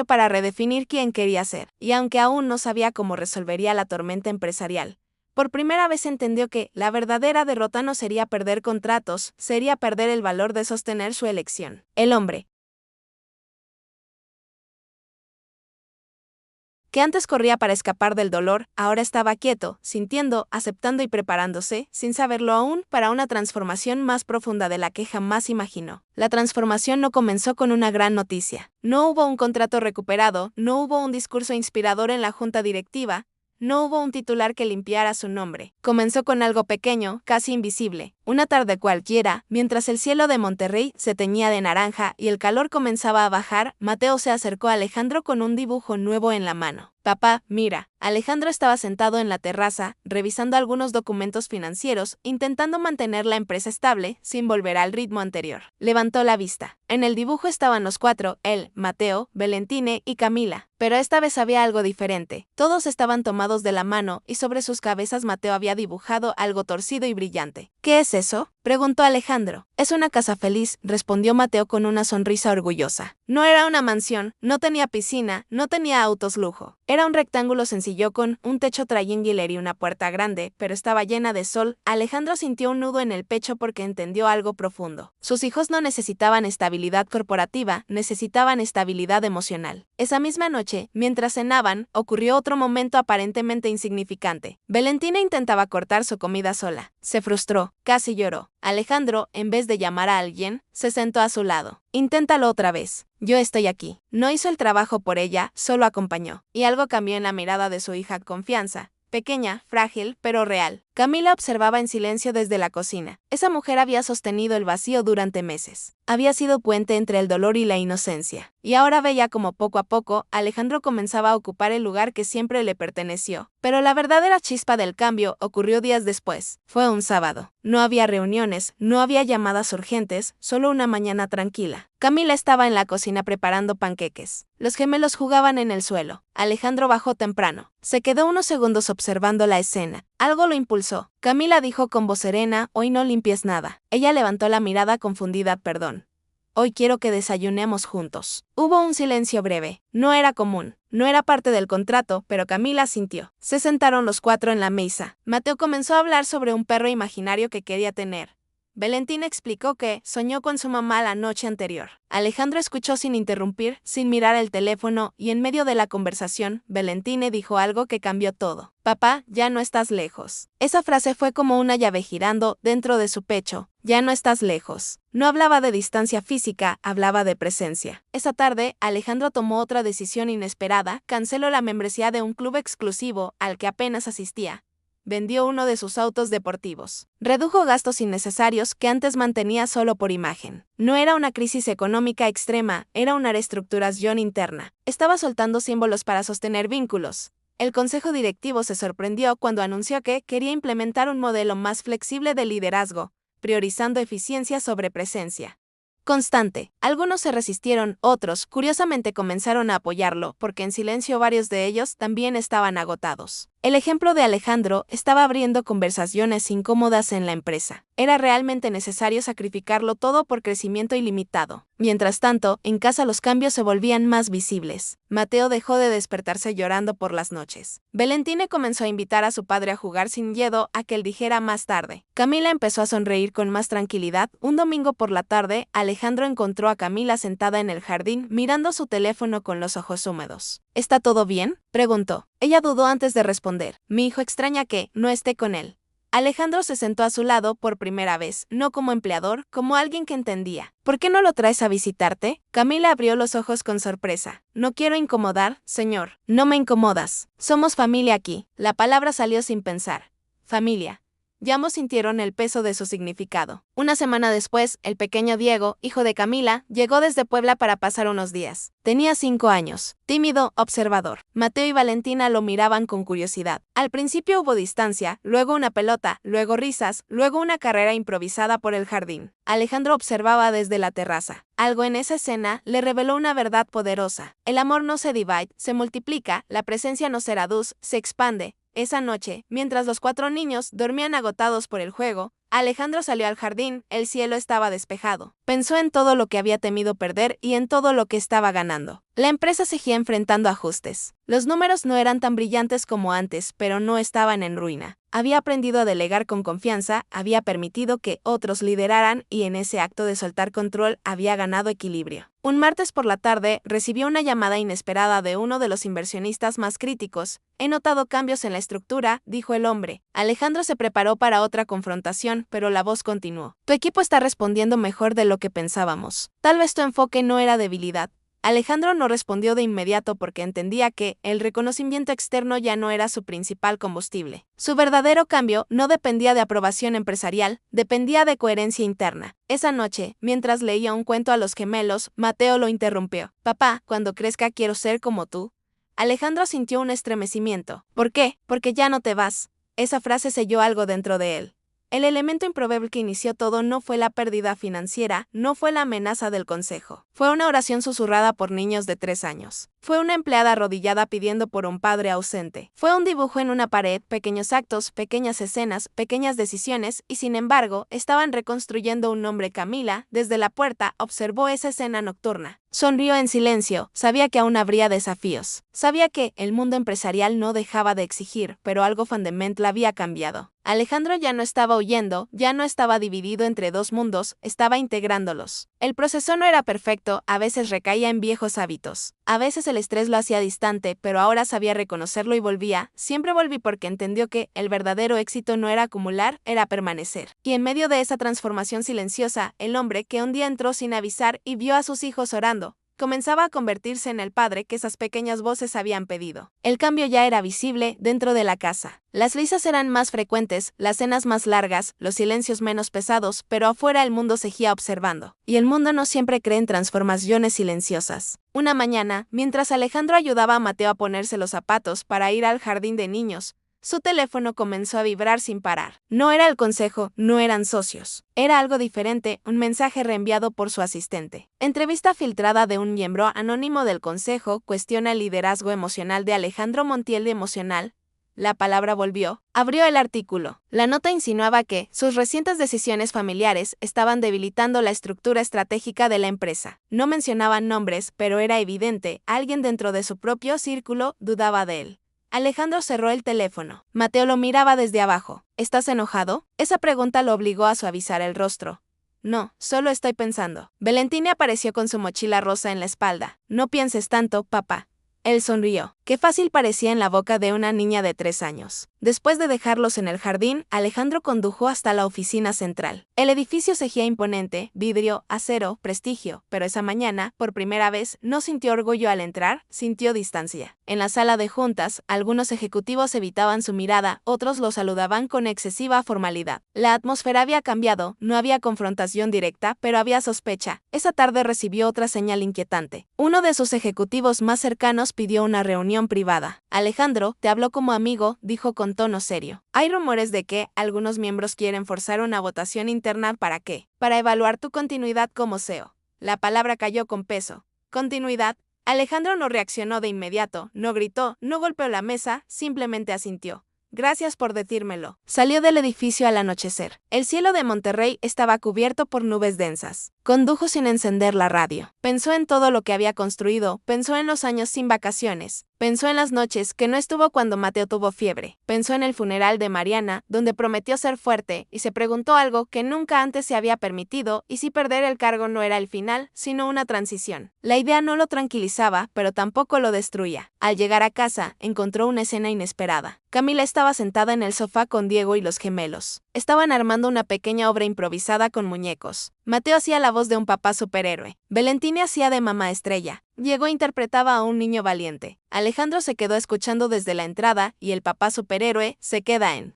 para redefinir quién quería ser. Y aunque aún no sabía cómo resolvería la tormenta empresarial, por primera vez entendió que la verdadera derrota no sería perder contratos, sería perder el valor de sostener su elección. El hombre que antes corría para escapar del dolor, ahora estaba quieto, sintiendo, aceptando y preparándose, sin saberlo aún, para una transformación más profunda de la que jamás imaginó. La transformación no comenzó con una gran noticia. No hubo un contrato recuperado, no hubo un discurso inspirador en la junta directiva, no hubo un titular que limpiara su nombre. Comenzó con algo pequeño, casi invisible. Una tarde cualquiera, mientras el cielo de Monterrey se teñía de naranja y el calor comenzaba a bajar, Mateo se acercó a Alejandro con un dibujo nuevo en la mano. Papá, mira. Alejandro estaba sentado en la terraza, revisando algunos documentos financieros, intentando mantener la empresa estable, sin volver al ritmo anterior. Levantó la vista. En el dibujo estaban los 4, él, Mateo, Valentine y Camila. Pero esta vez había algo diferente. Todos estaban tomados de la mano y sobre sus cabezas Mateo había dibujado algo torcido y brillante. ¿Qué es eso?, preguntó Alejandro. Es una casa feliz, respondió Mateo con una sonrisa orgullosa. No era una mansión, no tenía piscina, no tenía autos lujo. Era un rectángulo sencillo con un techo triangular y una puerta grande, pero estaba llena de sol. Alejandro sintió un nudo en el pecho porque entendió algo profundo. Sus hijos no necesitaban estabilidad corporativa, necesitaban estabilidad emocional. Esa misma noche, mientras cenaban, ocurrió otro momento aparentemente insignificante. Valentina intentaba cortar su comida sola. Se frustró, casi lloró. Alejandro, en vez de llamar a alguien, se sentó a su lado. Inténtalo otra vez. Yo estoy aquí. No hizo el trabajo por ella, solo acompañó. Y algo cambió en la mirada de su hija: confianza. Pequeña, frágil, pero real. Camila observaba en silencio desde la cocina. Esa mujer había sostenido el vacío durante meses. Había sido puente entre el dolor y la inocencia. Y ahora veía como poco a poco, Alejandro comenzaba a ocupar el lugar que siempre le perteneció. Pero la verdadera chispa del cambio ocurrió días después. Fue un sábado. No había reuniones, no había llamadas urgentes, solo una mañana tranquila. Camila estaba en la cocina preparando panqueques. Los gemelos jugaban en el suelo. Alejandro bajó temprano. Se quedó unos segundos observando la escena. Algo lo impulsó. Camila dijo con voz serena: «Hoy no limpies nada». Ella levantó la mirada confundida: «Perdón. Hoy quiero que desayunemos juntos». Hubo un silencio breve. No era común. No era parte del contrato, pero Camila sintió. Se sentaron los cuatro en la mesa. Mateo comenzó a hablar sobre un perro imaginario que quería tener. Valentina explicó que soñó con su mamá la noche anterior. Alejandro escuchó sin interrumpir, sin mirar el teléfono, y en medio de la conversación, Valentina dijo algo que cambió todo. «Papá, ya no estás lejos». Esa frase fue como una llave girando dentro de su pecho. Ya no estás lejos. No hablaba de distancia física, hablaba de presencia. Esa tarde, Alejandro tomó otra decisión inesperada: canceló la membresía de un club exclusivo al que apenas asistía. Vendió uno de sus autos deportivos. Redujo gastos innecesarios que antes mantenía solo por imagen. No era una crisis económica extrema, era una reestructuración interna. Estaba soltando símbolos para sostener vínculos. El consejo directivo se sorprendió cuando anunció que quería implementar un modelo más flexible de liderazgo, priorizando eficiencia sobre presencia constante. Algunos se resistieron, otros, curiosamente, comenzaron a apoyarlo, porque en silencio varios de ellos también estaban agotados. El ejemplo de Alejandro estaba abriendo conversaciones incómodas en la empresa. Era realmente necesario sacrificarlo todo por crecimiento ilimitado. Mientras tanto, en casa los cambios se volvían más visibles. Mateo dejó de despertarse llorando por las noches. Valentina comenzó a invitar a su padre a jugar sin miedo a que él dijera más tarde. Camila empezó a sonreír con más tranquilidad. Un domingo por la tarde, Alejandro encontró a Camila sentada en el jardín mirando su teléfono con los ojos húmedos. «¿Está todo bien?», preguntó. Ella dudó antes de responder. «Mi hijo extraña que no esté con él». Alejandro se sentó a su lado por primera vez, no como empleador, como alguien que entendía. «¿Por qué no lo traes a visitarte?». Camila abrió los ojos con sorpresa. «No quiero incomodar, señor». «No me incomodas. Somos familia aquí». La palabra salió sin pensar. Familia. Ya ambos sintieron el peso de su significado. Una semana después, el pequeño Diego, hijo de Camila, llegó desde Puebla para pasar unos días. Tenía 5 años. Tímido, observador. Mateo y Valentina lo miraban con curiosidad. Al principio hubo distancia, luego una pelota, luego risas, luego una carrera improvisada por el jardín. Alejandro observaba desde la terraza. Algo en esa escena le reveló una verdad poderosa. El amor no se divide, se multiplica, la presencia no se reduce, se expande. Esa noche, mientras los 4 niños dormían agotados por el juego, Alejandro salió al jardín. El cielo estaba despejado. Pensó en todo lo que había temido perder y en todo lo que estaba ganando. La empresa seguía enfrentando ajustes. Los números no eran tan brillantes como antes, pero no estaban en ruina. Había aprendido a delegar con confianza, había permitido que otros lideraran y en ese acto de soltar control había ganado equilibrio. Un martes por la tarde recibió una llamada inesperada de uno de los inversionistas más críticos. «He notado cambios en la estructura», dijo el hombre. Alejandro se preparó para otra confrontación, pero la voz continuó. «Tu equipo está respondiendo mejor de lo que pensábamos. Tal vez tu enfoque no era debilidad». Alejandro no respondió de inmediato porque entendía que el reconocimiento externo ya no era su principal combustible. Su verdadero cambio no dependía de aprobación empresarial, dependía de coherencia interna. Esa noche, mientras leía un cuento a los gemelos, Mateo lo interrumpió. «Papá, cuando crezca quiero ser como tú». Alejandro sintió un estremecimiento. «¿Por qué?». «Porque ya no te vas». Esa frase selló algo dentro de él. El elemento improbable que inició todo no fue la pérdida financiera, no fue la amenaza del consejo. Fue una oración susurrada por niños de 3 años. Fue una empleada arrodillada pidiendo por un padre ausente. Fue un dibujo en una pared, pequeños actos, pequeñas escenas, pequeñas decisiones, y sin embargo, estaban reconstruyendo un nombre. Camila, desde la puerta, observó esa escena nocturna. Sonrió en silencio. Sabía que aún habría desafíos. Sabía que el mundo empresarial no dejaba de exigir, pero algo fundamental había cambiado. Alejandro ya no estaba huyendo, ya no estaba dividido entre 2 mundos, estaba integrándolos. El proceso no era perfecto, a veces recaía en viejos hábitos. A veces el estrés lo hacía distante, pero ahora sabía reconocerlo y volvía. Siempre volví porque entendió que el verdadero éxito no era acumular, era permanecer. Y en medio de esa transformación silenciosa, el hombre que un día entró sin avisar y vio a sus hijos orando, comenzaba a convertirse en el padre que esas pequeñas voces habían pedido. El cambio ya era visible dentro de la casa. Las risas eran más frecuentes, las cenas más largas, los silencios menos pesados, pero afuera el mundo seguía observando. Y el mundo no siempre cree en transformaciones silenciosas. Una mañana, mientras Alejandro ayudaba a Mateo a ponerse los zapatos para ir al jardín de niños, su teléfono comenzó a vibrar sin parar. No era el consejo, no eran socios. Era algo diferente, un mensaje reenviado por su asistente. Entrevista filtrada de un miembro anónimo del consejo cuestiona el liderazgo emocional de Alejandro Montiel de Emocional. La palabra volvió. Abrió el artículo. La nota insinuaba que sus recientes decisiones familiares estaban debilitando la estructura estratégica de la empresa. No mencionaban nombres, pero era evidente, alguien dentro de su propio círculo dudaba de él. Alejandro cerró el teléfono. Mateo lo miraba desde abajo. ¿Estás enojado? Esa pregunta lo obligó a suavizar el rostro. No, solo estoy pensando. Valentina apareció con su mochila rosa en la espalda. No pienses tanto, papá. Él sonrió. Qué fácil parecía en la boca de una niña de 3 años. Después de dejarlos en el jardín, Alejandro condujo hasta la oficina central. El edificio seguía imponente, vidrio, acero, prestigio, pero esa mañana, por primera vez, no sintió orgullo al entrar, sintió distancia. En la sala de juntas, algunos ejecutivos evitaban su mirada, otros lo saludaban con excesiva formalidad. La atmósfera había cambiado, no había confrontación directa, pero había sospecha. Esa tarde recibió otra señal inquietante. Uno de sus ejecutivos más cercanos pidió una reunión privada. Alejandro, te habló como amigo, dijo con tono serio. Hay rumores de que algunos miembros quieren forzar una votación interna. ¿Para qué? Para evaluar tu continuidad como CEO. La palabra cayó con peso. ¿Continuidad? Alejandro no reaccionó de inmediato, no gritó, no golpeó la mesa, simplemente asintió. Gracias por decírmelo. Salió del edificio al anochecer. El cielo de Monterrey estaba cubierto por nubes densas. Condujo sin encender la radio. Pensó en todo lo que había construido, pensó en los años sin vacaciones, pensó en las noches que no estuvo cuando Mateo tuvo fiebre, pensó en el funeral de Mariana, donde prometió ser fuerte, y se preguntó algo que nunca antes se había permitido, y si perder el cargo no era el final, sino una transición. La idea no lo tranquilizaba, pero tampoco lo destruía. Al llegar a casa, encontró una escena inesperada. Camila estaba sentada en el sofá con Diego y los gemelos. Estaban armando una pequeña obra improvisada con muñecos. Mateo hacía la voz de un papá superhéroe. Valentina hacía de mamá estrella. Diego interpretaba a un niño valiente. Alejandro se quedó escuchando desde la entrada y el papá superhéroe se queda en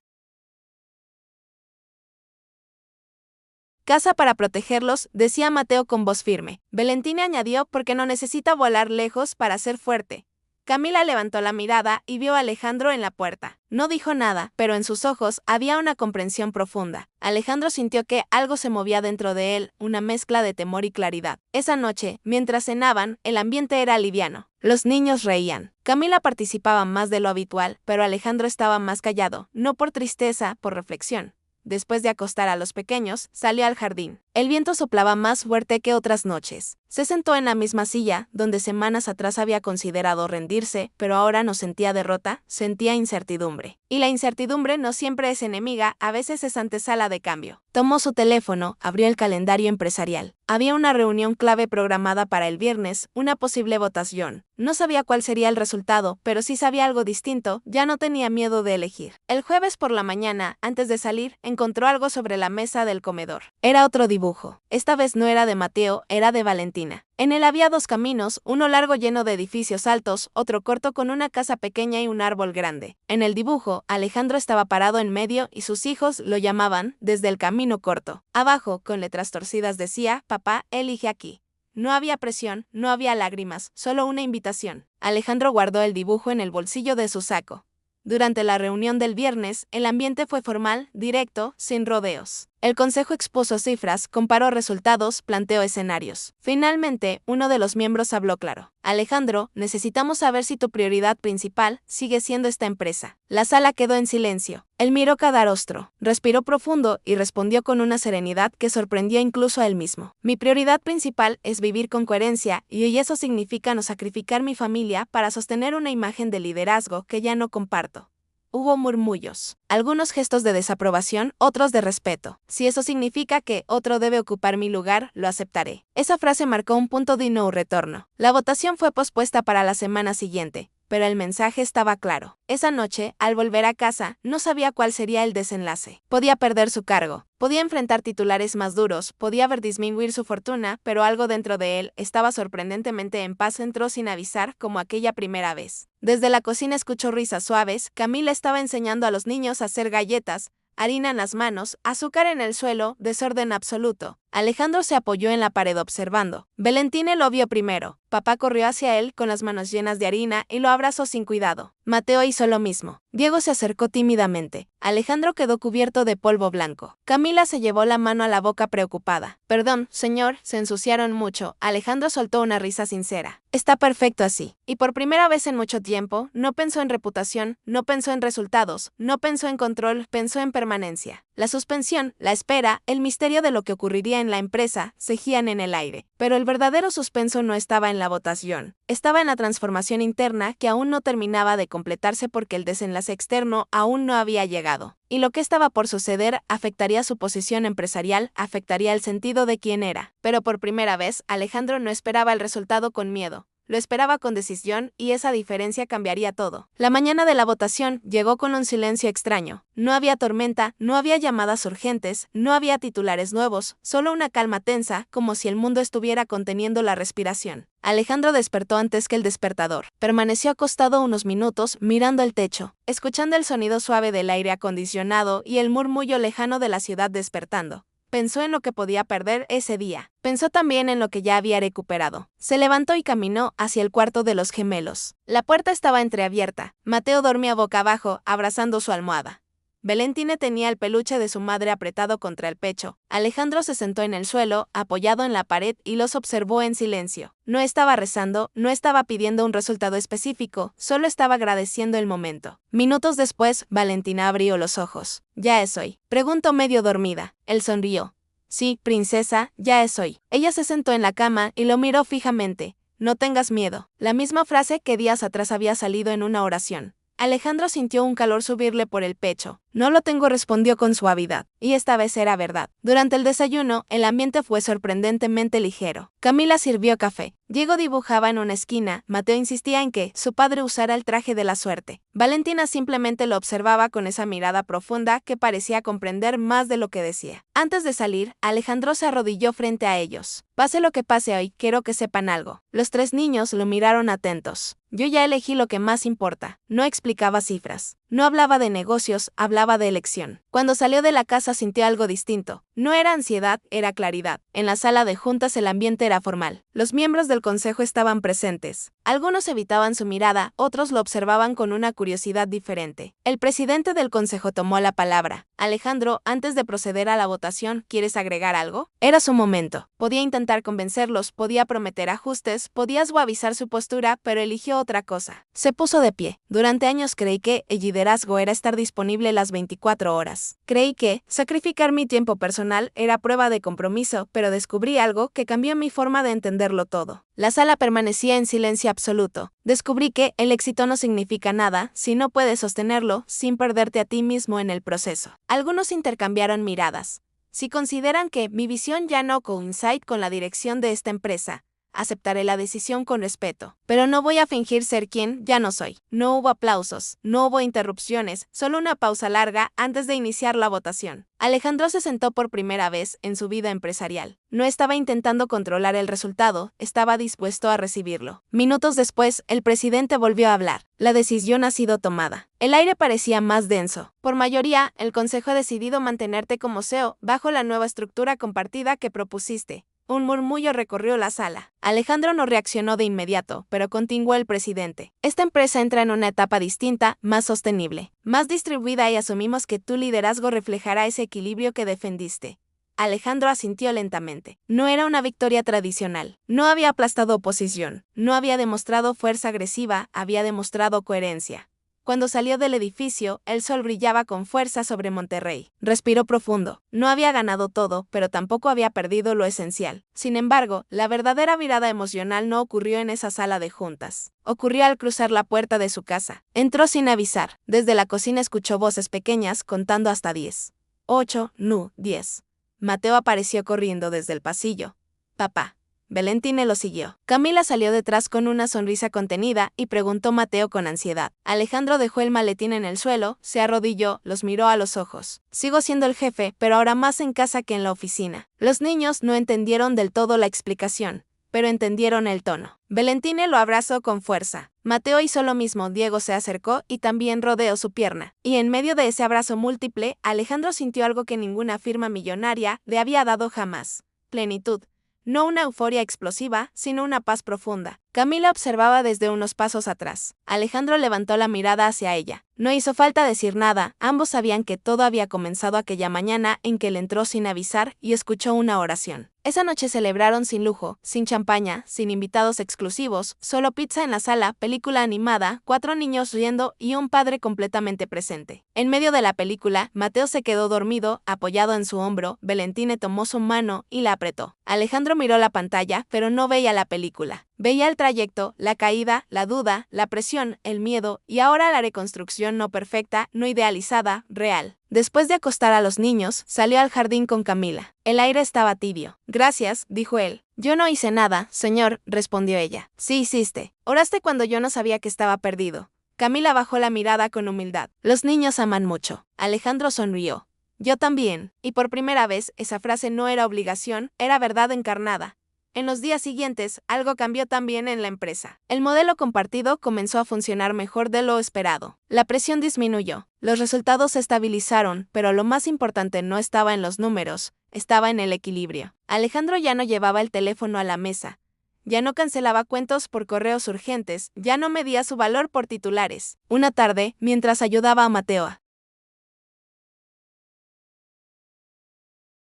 casa para protegerlos, decía Mateo con voz firme. Valentina añadió porque no necesita volar lejos para ser fuerte. Camila levantó la mirada y vio a Alejandro en la puerta. No dijo nada, pero en sus ojos había una comprensión profunda. Alejandro sintió que algo se movía dentro de él, una mezcla de temor y claridad. Esa noche, mientras cenaban, el ambiente era liviano. Los niños reían. Camila participaba más de lo habitual, pero Alejandro estaba más callado, no por tristeza, por reflexión. Después de acostar a los pequeños, salió al jardín. El viento soplaba más fuerte que otras noches. Se sentó en la misma silla, donde semanas atrás había considerado rendirse, pero ahora no sentía derrota, sentía incertidumbre. Y la incertidumbre no siempre es enemiga, a veces es antesala de cambio. Tomó su teléfono, abrió el calendario empresarial. Había una reunión clave programada para el viernes, una posible votación. No sabía cuál sería el resultado, pero sí sabía algo distinto, ya no tenía miedo de elegir. El jueves por la mañana, antes de salir, encontró algo sobre la mesa del comedor. Era otro dibujo. Esta vez no era de Mateo, era de Valentina. En él había 2 caminos, uno largo lleno de edificios altos, otro corto con una casa pequeña y un árbol grande. En el dibujo, Alejandro estaba parado en medio y sus hijos lo llamaban desde el camino corto. Abajo, con letras torcidas decía, papá, elige aquí. No había presión, no había lágrimas, solo una invitación. Alejandro guardó el dibujo en el bolsillo de su saco. Durante la reunión del viernes, el ambiente fue formal, directo, sin rodeos. El consejo expuso cifras, comparó resultados, planteó escenarios. Finalmente, uno de los miembros habló claro. Alejandro, necesitamos saber si tu prioridad principal sigue siendo esta empresa. La sala quedó en silencio. Él miró cada rostro, respiró profundo y respondió con una serenidad que sorprendió incluso a él mismo. Mi prioridad principal es vivir con coherencia y eso significa no sacrificar mi familia para sostener una imagen de liderazgo que ya no comparto. Hubo murmullos, algunos gestos de desaprobación, otros de respeto. Si eso significa que otro debe ocupar mi lugar, lo aceptaré. Esa frase marcó un punto de no retorno. La votación fue pospuesta para la semana siguiente. pero el mensaje estaba claro. Esa noche, al volver a casa, no sabía cuál sería el desenlace. Podía perder su cargo, podía enfrentar titulares más duros, podía ver disminuir su fortuna, pero algo dentro de él estaba sorprendentemente en paz. Entró sin avisar, como aquella primera vez. Desde la cocina escuchó risas suaves. Camila estaba enseñando a los niños a hacer galletas, harina en las manos, azúcar en el suelo, desorden absoluto. Alejandro se apoyó en la pared observando. Valentina lo vio primero. Papá corrió hacia él con las manos llenas de harina y lo abrazó sin cuidado. Mateo hizo lo mismo. Diego se acercó tímidamente. Alejandro quedó cubierto de polvo blanco. Camila se llevó la mano a la boca preocupada. Perdón, señor, se ensuciaron mucho. Alejandro soltó una risa sincera. Está perfecto así. Y por primera vez en mucho tiempo, no pensó en reputación, no pensó en resultados, no pensó en control, pensó en permanencia. La suspensión, la espera, el misterio de lo que ocurriría en la empresa, seguían en el aire. Pero el verdadero suspenso no estaba en la votación. Estaba en la transformación interna que aún no terminaba de completarse porque el desenlace externo aún no había llegado. Y lo que estaba por suceder afectaría su posición empresarial, afectaría el sentido de quién era. Pero por primera vez, Alejandro no esperaba el resultado con miedo. Lo esperaba con decisión y esa diferencia cambiaría todo. La mañana de la votación llegó con un silencio extraño. No había tormenta, no había llamadas urgentes, no había titulares nuevos, solo una calma tensa, como si el mundo estuviera conteniendo la respiración. Alejandro despertó antes que el despertador. Permaneció acostado unos minutos, mirando el techo, escuchando el sonido suave del aire acondicionado y el murmullo lejano de la ciudad despertando. Pensó en lo que podía perder ese día. Pensó también en lo que ya había recuperado. Se levantó y caminó hacia el cuarto de los gemelos. La puerta estaba entreabierta. Mateo dormía boca abajo, abrazando su almohada. Valentina tenía el peluche de su madre apretado contra el pecho. Alejandro se sentó en el suelo, apoyado en la pared, y los observó en silencio. No estaba rezando, no estaba pidiendo un resultado específico, solo estaba agradeciendo el momento. Minutos después, Valentina abrió los ojos. ¿Ya es hoy?, preguntó medio dormida. Él sonrió. Sí, princesa, ya es hoy. Ella se sentó en la cama y lo miró fijamente. No tengas miedo. La misma frase que días atrás había salido en una oración. Alejandro sintió un calor subirle por el pecho. No lo tengo, respondió con suavidad. Y esta vez era verdad. Durante el desayuno, el ambiente fue sorprendentemente ligero. Camila sirvió café. Diego dibujaba en una esquina. Mateo insistía en que su padre usara el traje de la suerte. Valentina simplemente lo observaba con esa mirada profunda que parecía comprender más de lo que decía. Antes de salir, Alejandro se arrodilló frente a ellos. Pase lo que pase hoy, quiero que sepan algo. Los tres niños lo miraron atentos. Yo ya elegí lo que más importa. No explicaba cifras. No hablaba de negocios, hablaba de elección. Cuando salió de la casa sintió algo distinto. No era ansiedad, era claridad. En la sala de juntas el ambiente era formal. Los miembros del consejo estaban presentes. Algunos evitaban su mirada, otros lo observaban con una curiosidad diferente. El presidente del consejo tomó la palabra. Alejandro, antes de proceder a la votación, ¿quieres agregar algo? Era su momento. Podía intentar convencerlos, podía prometer ajustes, podía suavizar su postura, pero eligió otra cosa. Se puso de pie. Durante años creí que el liderazgo era estar disponible las 24 horas. Creí que sacrificar mi tiempo personal era prueba de compromiso, pero descubrí algo que cambió mi forma de entenderlo todo. La sala permanecía en silencio absoluto. Descubrí que el éxito no significa nada si no puedes sostenerlo sin perderte a ti mismo en el proceso. Algunos intercambiaron miradas. Si consideran que mi visión ya no coincide con la dirección de esta empresa, aceptaré la decisión con respeto, pero no voy a fingir ser quien ya no soy. No hubo aplausos, no hubo interrupciones, solo una pausa larga antes de iniciar la votación. Alejandro se sentó por primera vez en su vida empresarial. No estaba intentando controlar el resultado, estaba dispuesto a recibirlo. Minutos después, el presidente volvió a hablar. La decisión ha sido tomada. El aire parecía más denso. Por mayoría, el consejo ha decidido mantenerte como CEO bajo la nueva estructura compartida que propusiste. Un murmullo recorrió la sala. Alejandro no reaccionó de inmediato, pero continuó el presidente. Esta empresa entra en una etapa distinta, más sostenible, más distribuida y asumimos que tu liderazgo reflejará ese equilibrio que defendiste. Alejandro asintió lentamente. No era una victoria tradicional. No había aplastado oposición. No había demostrado fuerza agresiva, había demostrado coherencia. Cuando salió del edificio, el sol brillaba con fuerza sobre Monterrey. Respiró profundo. No había ganado todo, pero tampoco había perdido lo esencial. Sin embargo, la verdadera mirada emocional no ocurrió en esa sala de juntas. Ocurrió al cruzar la puerta de su casa. Entró sin avisar. Desde la cocina escuchó voces pequeñas contando hasta 10. 8, 10. Mateo apareció corriendo desde el pasillo. Papá. Valentine lo siguió. Camila salió detrás con una sonrisa contenida y preguntó Mateo con ansiedad. Alejandro dejó el maletín en el suelo, se arrodilló, los miró a los ojos. Sigo siendo el jefe, pero ahora más en casa que en la oficina. Los niños no entendieron del todo la explicación, pero entendieron el tono. Valentine lo abrazó con fuerza. Mateo hizo lo mismo, Diego se acercó y también rodeó su pierna. Y en medio de ese abrazo múltiple, Alejandro sintió algo que ninguna firma millonaria le había dado jamás: plenitud. No una euforia explosiva, sino una paz profunda. Camila observaba desde unos pasos atrás. Alejandro levantó la mirada hacia ella. No hizo falta decir nada, ambos sabían que todo había comenzado aquella mañana en que él entró sin avisar y escuchó una oración. Esa noche celebraron sin lujo, sin champaña, sin invitados exclusivos, solo pizza en la sala, película animada, 4 niños riendo y un padre completamente presente. En medio de la película, Mateo se quedó dormido, apoyado en su hombro. Valentine tomó su mano y la apretó. Alejandro miró la pantalla, pero no veía la película. Veía el trayecto, la caída, la duda, la presión, el miedo y ahora la reconstrucción no perfecta, no idealizada, real. Después de acostar a los niños, salió al jardín con Camila. El aire estaba tibio. Gracias, dijo él. Yo no hice nada, señor, respondió ella. Sí hiciste. Oraste cuando yo no sabía que estaba perdido. Camila bajó la mirada con humildad. Los niños aman mucho. Alejandro sonrió. Yo también. Y por primera vez, esa frase no era obligación, era verdad encarnada. En los días siguientes, algo cambió también en la empresa. El modelo compartido comenzó a funcionar mejor de lo esperado. La presión disminuyó. Los resultados se estabilizaron, pero lo más importante no estaba en los números, estaba en el equilibrio. Alejandro ya no llevaba el teléfono a la mesa. Ya no cancelaba cuentos por correos urgentes, ya no medía su valor por titulares. Una tarde, mientras ayudaba a Mateo a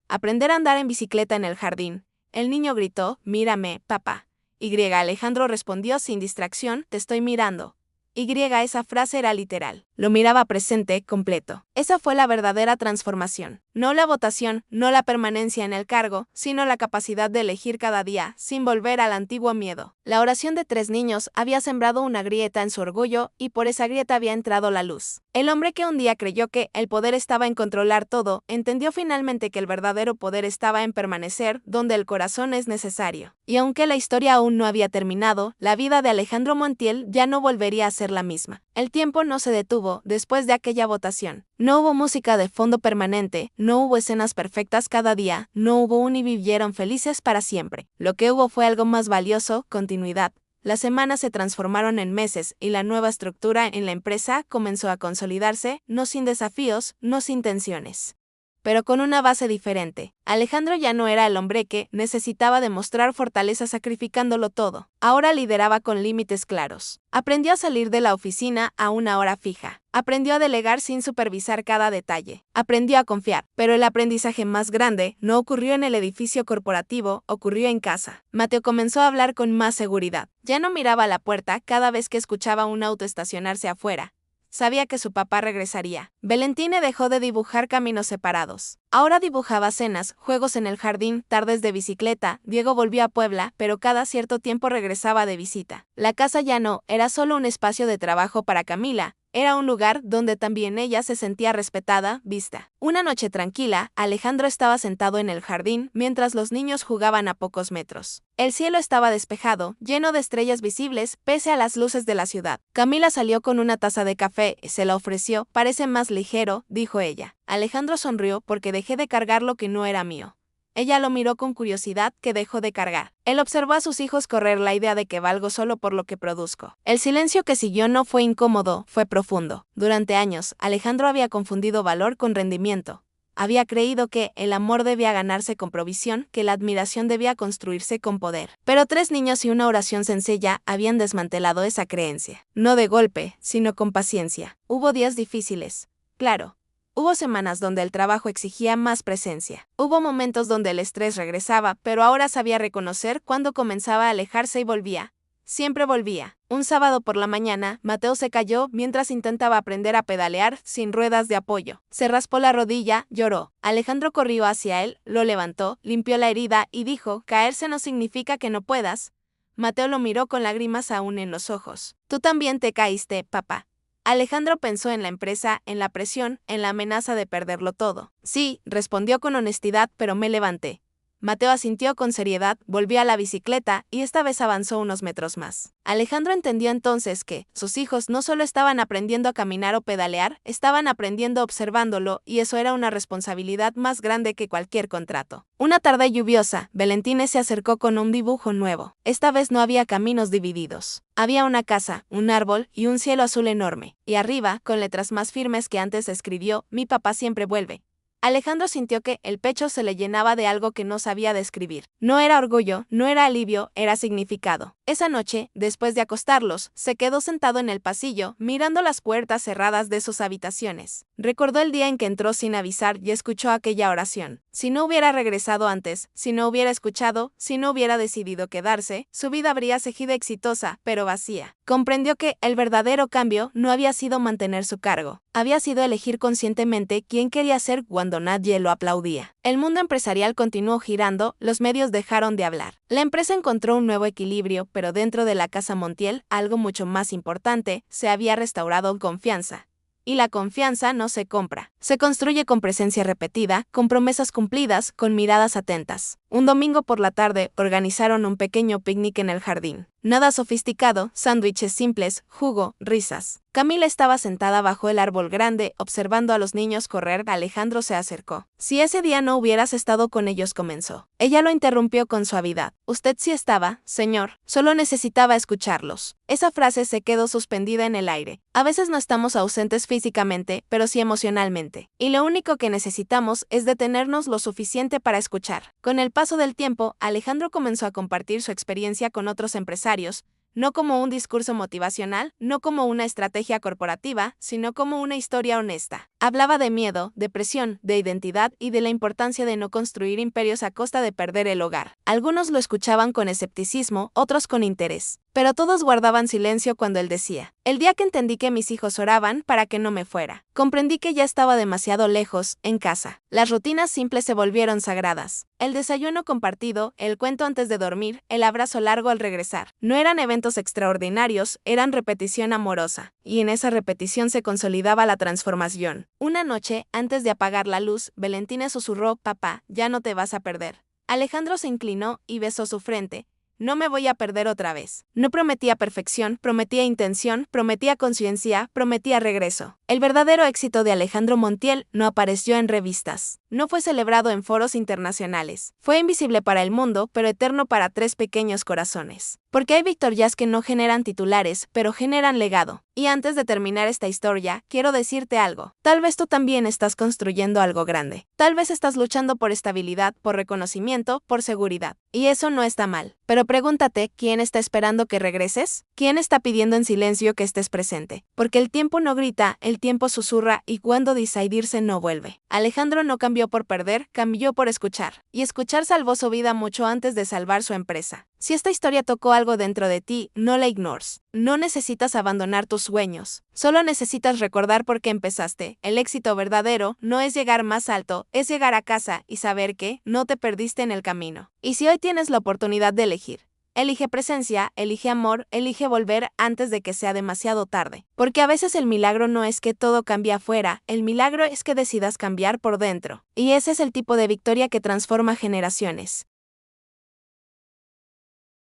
aprender a andar en bicicleta en el jardín, el niño gritó: «Mírame, papá». Alejandro respondió sin distracción: «Te estoy mirando». Esa frase era literal. Lo miraba presente, completo. Esa fue la verdadera transformación. No la votación, no la permanencia en el cargo, sino la capacidad de elegir cada día, sin volver al antiguo miedo. La oración de 3 niños había sembrado una grieta en su orgullo y por esa grieta había entrado la luz. El hombre que un día creyó que el poder estaba en controlar todo, entendió finalmente que el verdadero poder estaba en permanecer donde el corazón es necesario. Y aunque la historia aún no había terminado, la vida de Alejandro Montiel ya no volvería a ser la misma. El tiempo no se detuvo después de aquella votación. No hubo música de fondo permanente, no hubo escenas perfectas cada día, no hubo un y vivieron felices para siempre. Lo que hubo fue algo más valioso: continuidad. Las semanas se transformaron en meses y la nueva estructura en la empresa comenzó a consolidarse, no sin desafíos, no sin tensiones, pero con una base diferente. Alejandro ya no era el hombre que necesitaba demostrar fortaleza sacrificándolo todo. Ahora lideraba con límites claros. Aprendió a salir de la oficina a una hora fija. Aprendió a delegar sin supervisar cada detalle. Aprendió a confiar. Pero el aprendizaje más grande no ocurrió en el edificio corporativo, ocurrió en casa. Mateo comenzó a hablar con más seguridad. Ya no miraba a la puerta cada vez que escuchaba un auto estacionarse afuera. Sabía que su papá regresaría. Valentine dejó de dibujar caminos separados. Ahora dibujaba cenas, juegos en el jardín, tardes de bicicleta. Diego volvió a Puebla, pero cada cierto tiempo regresaba de visita. La casa ya no era solo un espacio de trabajo para Camila. Era un lugar donde también ella se sentía respetada, vista. Una noche tranquila, Alejandro estaba sentado en el jardín mientras los niños jugaban a pocos metros. El cielo estaba despejado, lleno de estrellas visibles, pese a las luces de la ciudad. Camila salió con una taza de café, se la ofreció. «Parece más ligero», dijo ella. Alejandro sonrió porque dejé de cargar lo que no era mío. Ella lo miró con curiosidad que dejó de cargar. Él observó a sus hijos correr la idea de que valgo solo por lo que produzco. El silencio que siguió no fue incómodo, fue profundo. Durante años, Alejandro había confundido valor con rendimiento. Había creído que el amor debía ganarse con provisión, que la admiración debía construirse con poder. Pero 3 niños y una oración sencilla habían desmantelado esa creencia. No de golpe, sino con paciencia. Hubo días difíciles, claro. Hubo semanas donde el trabajo exigía más presencia. Hubo momentos donde el estrés regresaba, pero ahora sabía reconocer cuándo comenzaba a alejarse y volvía. Siempre volvía. Un sábado por la mañana, Mateo se cayó mientras intentaba aprender a pedalear sin ruedas de apoyo. Se raspó la rodilla, lloró. Alejandro corrió hacia él, lo levantó, limpió la herida y dijo: «Caerse no significa que no puedas». Mateo lo miró con lágrimas aún en los ojos. «Tú también te caíste, papá». Alejandro pensó en la empresa, en la presión, en la amenaza de perderlo todo. «Sí», respondió con honestidad, «pero me levanté». Mateo asintió con seriedad, volvió a la bicicleta y esta vez avanzó unos metros más. Alejandro entendió entonces que sus hijos no solo estaban aprendiendo a caminar o pedalear, estaban aprendiendo observándolo y eso era una responsabilidad más grande que cualquier contrato. Una tarde lluviosa, Valentina se acercó con un dibujo nuevo. Esta vez no había caminos divididos. Había una casa, un árbol y un cielo azul enorme. Y arriba, con letras más firmes que antes, escribió: "Mi papá siempre vuelve". Alejandro sintió que el pecho se le llenaba de algo que no sabía describir. No era orgullo, no era alivio, era significado. Esa noche, después de acostarlos, se quedó sentado en el pasillo, mirando las puertas cerradas de sus habitaciones. Recordó el día en que entró sin avisar y escuchó aquella oración. Si no hubiera regresado antes, si no hubiera escuchado, si no hubiera decidido quedarse, su vida habría seguido exitosa, pero vacía. Comprendió que el verdadero cambio no había sido mantener su cargo, había sido elegir conscientemente quién quería ser cuando nadie lo aplaudía. El mundo empresarial continuó girando, los medios dejaron de hablar. La empresa encontró un nuevo equilibrio, pero dentro de la Casa Montiel, algo mucho más importante, se había restaurado confianza. Y la confianza no se compra, se construye con presencia repetida, con promesas cumplidas, con miradas atentas. Un domingo por la tarde organizaron un pequeño picnic en el jardín. Nada sofisticado, sándwiches simples, jugo, risas. Camila estaba sentada bajo el árbol grande, observando a los niños correr. Alejandro se acercó. Si ese día no hubieras estado con ellos, comenzó. Ella lo interrumpió con suavidad. Usted sí estaba, señor, solo necesitaba escucharlos. Esa frase se quedó suspendida en el aire. A veces no estamos ausentes físicamente, pero sí emocionalmente. Y lo único que necesitamos es detenernos lo suficiente para escuchar. Con el paso del tiempo, Alejandro comenzó a compartir su experiencia con otros empresarios, no como un discurso motivacional, no como una estrategia corporativa, sino como una historia honesta. Hablaba de miedo, de presión, de identidad y de la importancia de no construir imperios a costa de perder el hogar. Algunos lo escuchaban con escepticismo, otros con interés, pero todos guardaban silencio cuando él decía: el día que entendí que mis hijos oraban para que no me fuera, comprendí que ya estaba demasiado lejos, en casa. Las rutinas simples se volvieron sagradas. El desayuno compartido, el cuento antes de dormir, el abrazo largo al regresar. No eran eventos extraordinarios, eran repetición amorosa. Y en esa repetición se consolidaba la transformación. Una noche, antes de apagar la luz, Valentina susurró: papá, ya no te vas a perder. Alejandro se inclinó y besó su frente. No me voy a perder otra vez. No prometía perfección, prometía intención, prometía conciencia, prometía regreso. El verdadero éxito de Alejandro Montiel no apareció en revistas. No fue celebrado en foros internacionales. Fue invisible para el mundo, pero eterno para 3 pequeños corazones. Porque hay victorias que no generan titulares, pero generan legado. Y antes de terminar esta historia, quiero decirte algo. Tal vez tú también estás construyendo algo grande. Tal vez estás luchando por estabilidad, por reconocimiento, por seguridad. Y eso no está mal. Pero pregúntate, ¿quién está esperando que regreses? ¿Quién está pidiendo en silencio que estés presente? Porque el tiempo no grita, el tiempo susurra y cuando decidirse no vuelve. Alejandro no cambió por perder, cambió por escuchar. Y escuchar salvó su vida mucho antes de salvar su empresa. Si esta historia tocó algo dentro de ti, no la ignores. No necesitas abandonar tus sueños. Solo necesitas recordar por qué empezaste. El éxito verdadero no es llegar más alto, es llegar a casa y saber que no te perdiste en el camino. Y si hoy tienes la oportunidad de elegir, elige presencia, elige amor, elige volver antes de que sea demasiado tarde. Porque a veces el milagro no es que todo cambie afuera, el milagro es que decidas cambiar por dentro. Y ese es el tipo de victoria que transforma generaciones.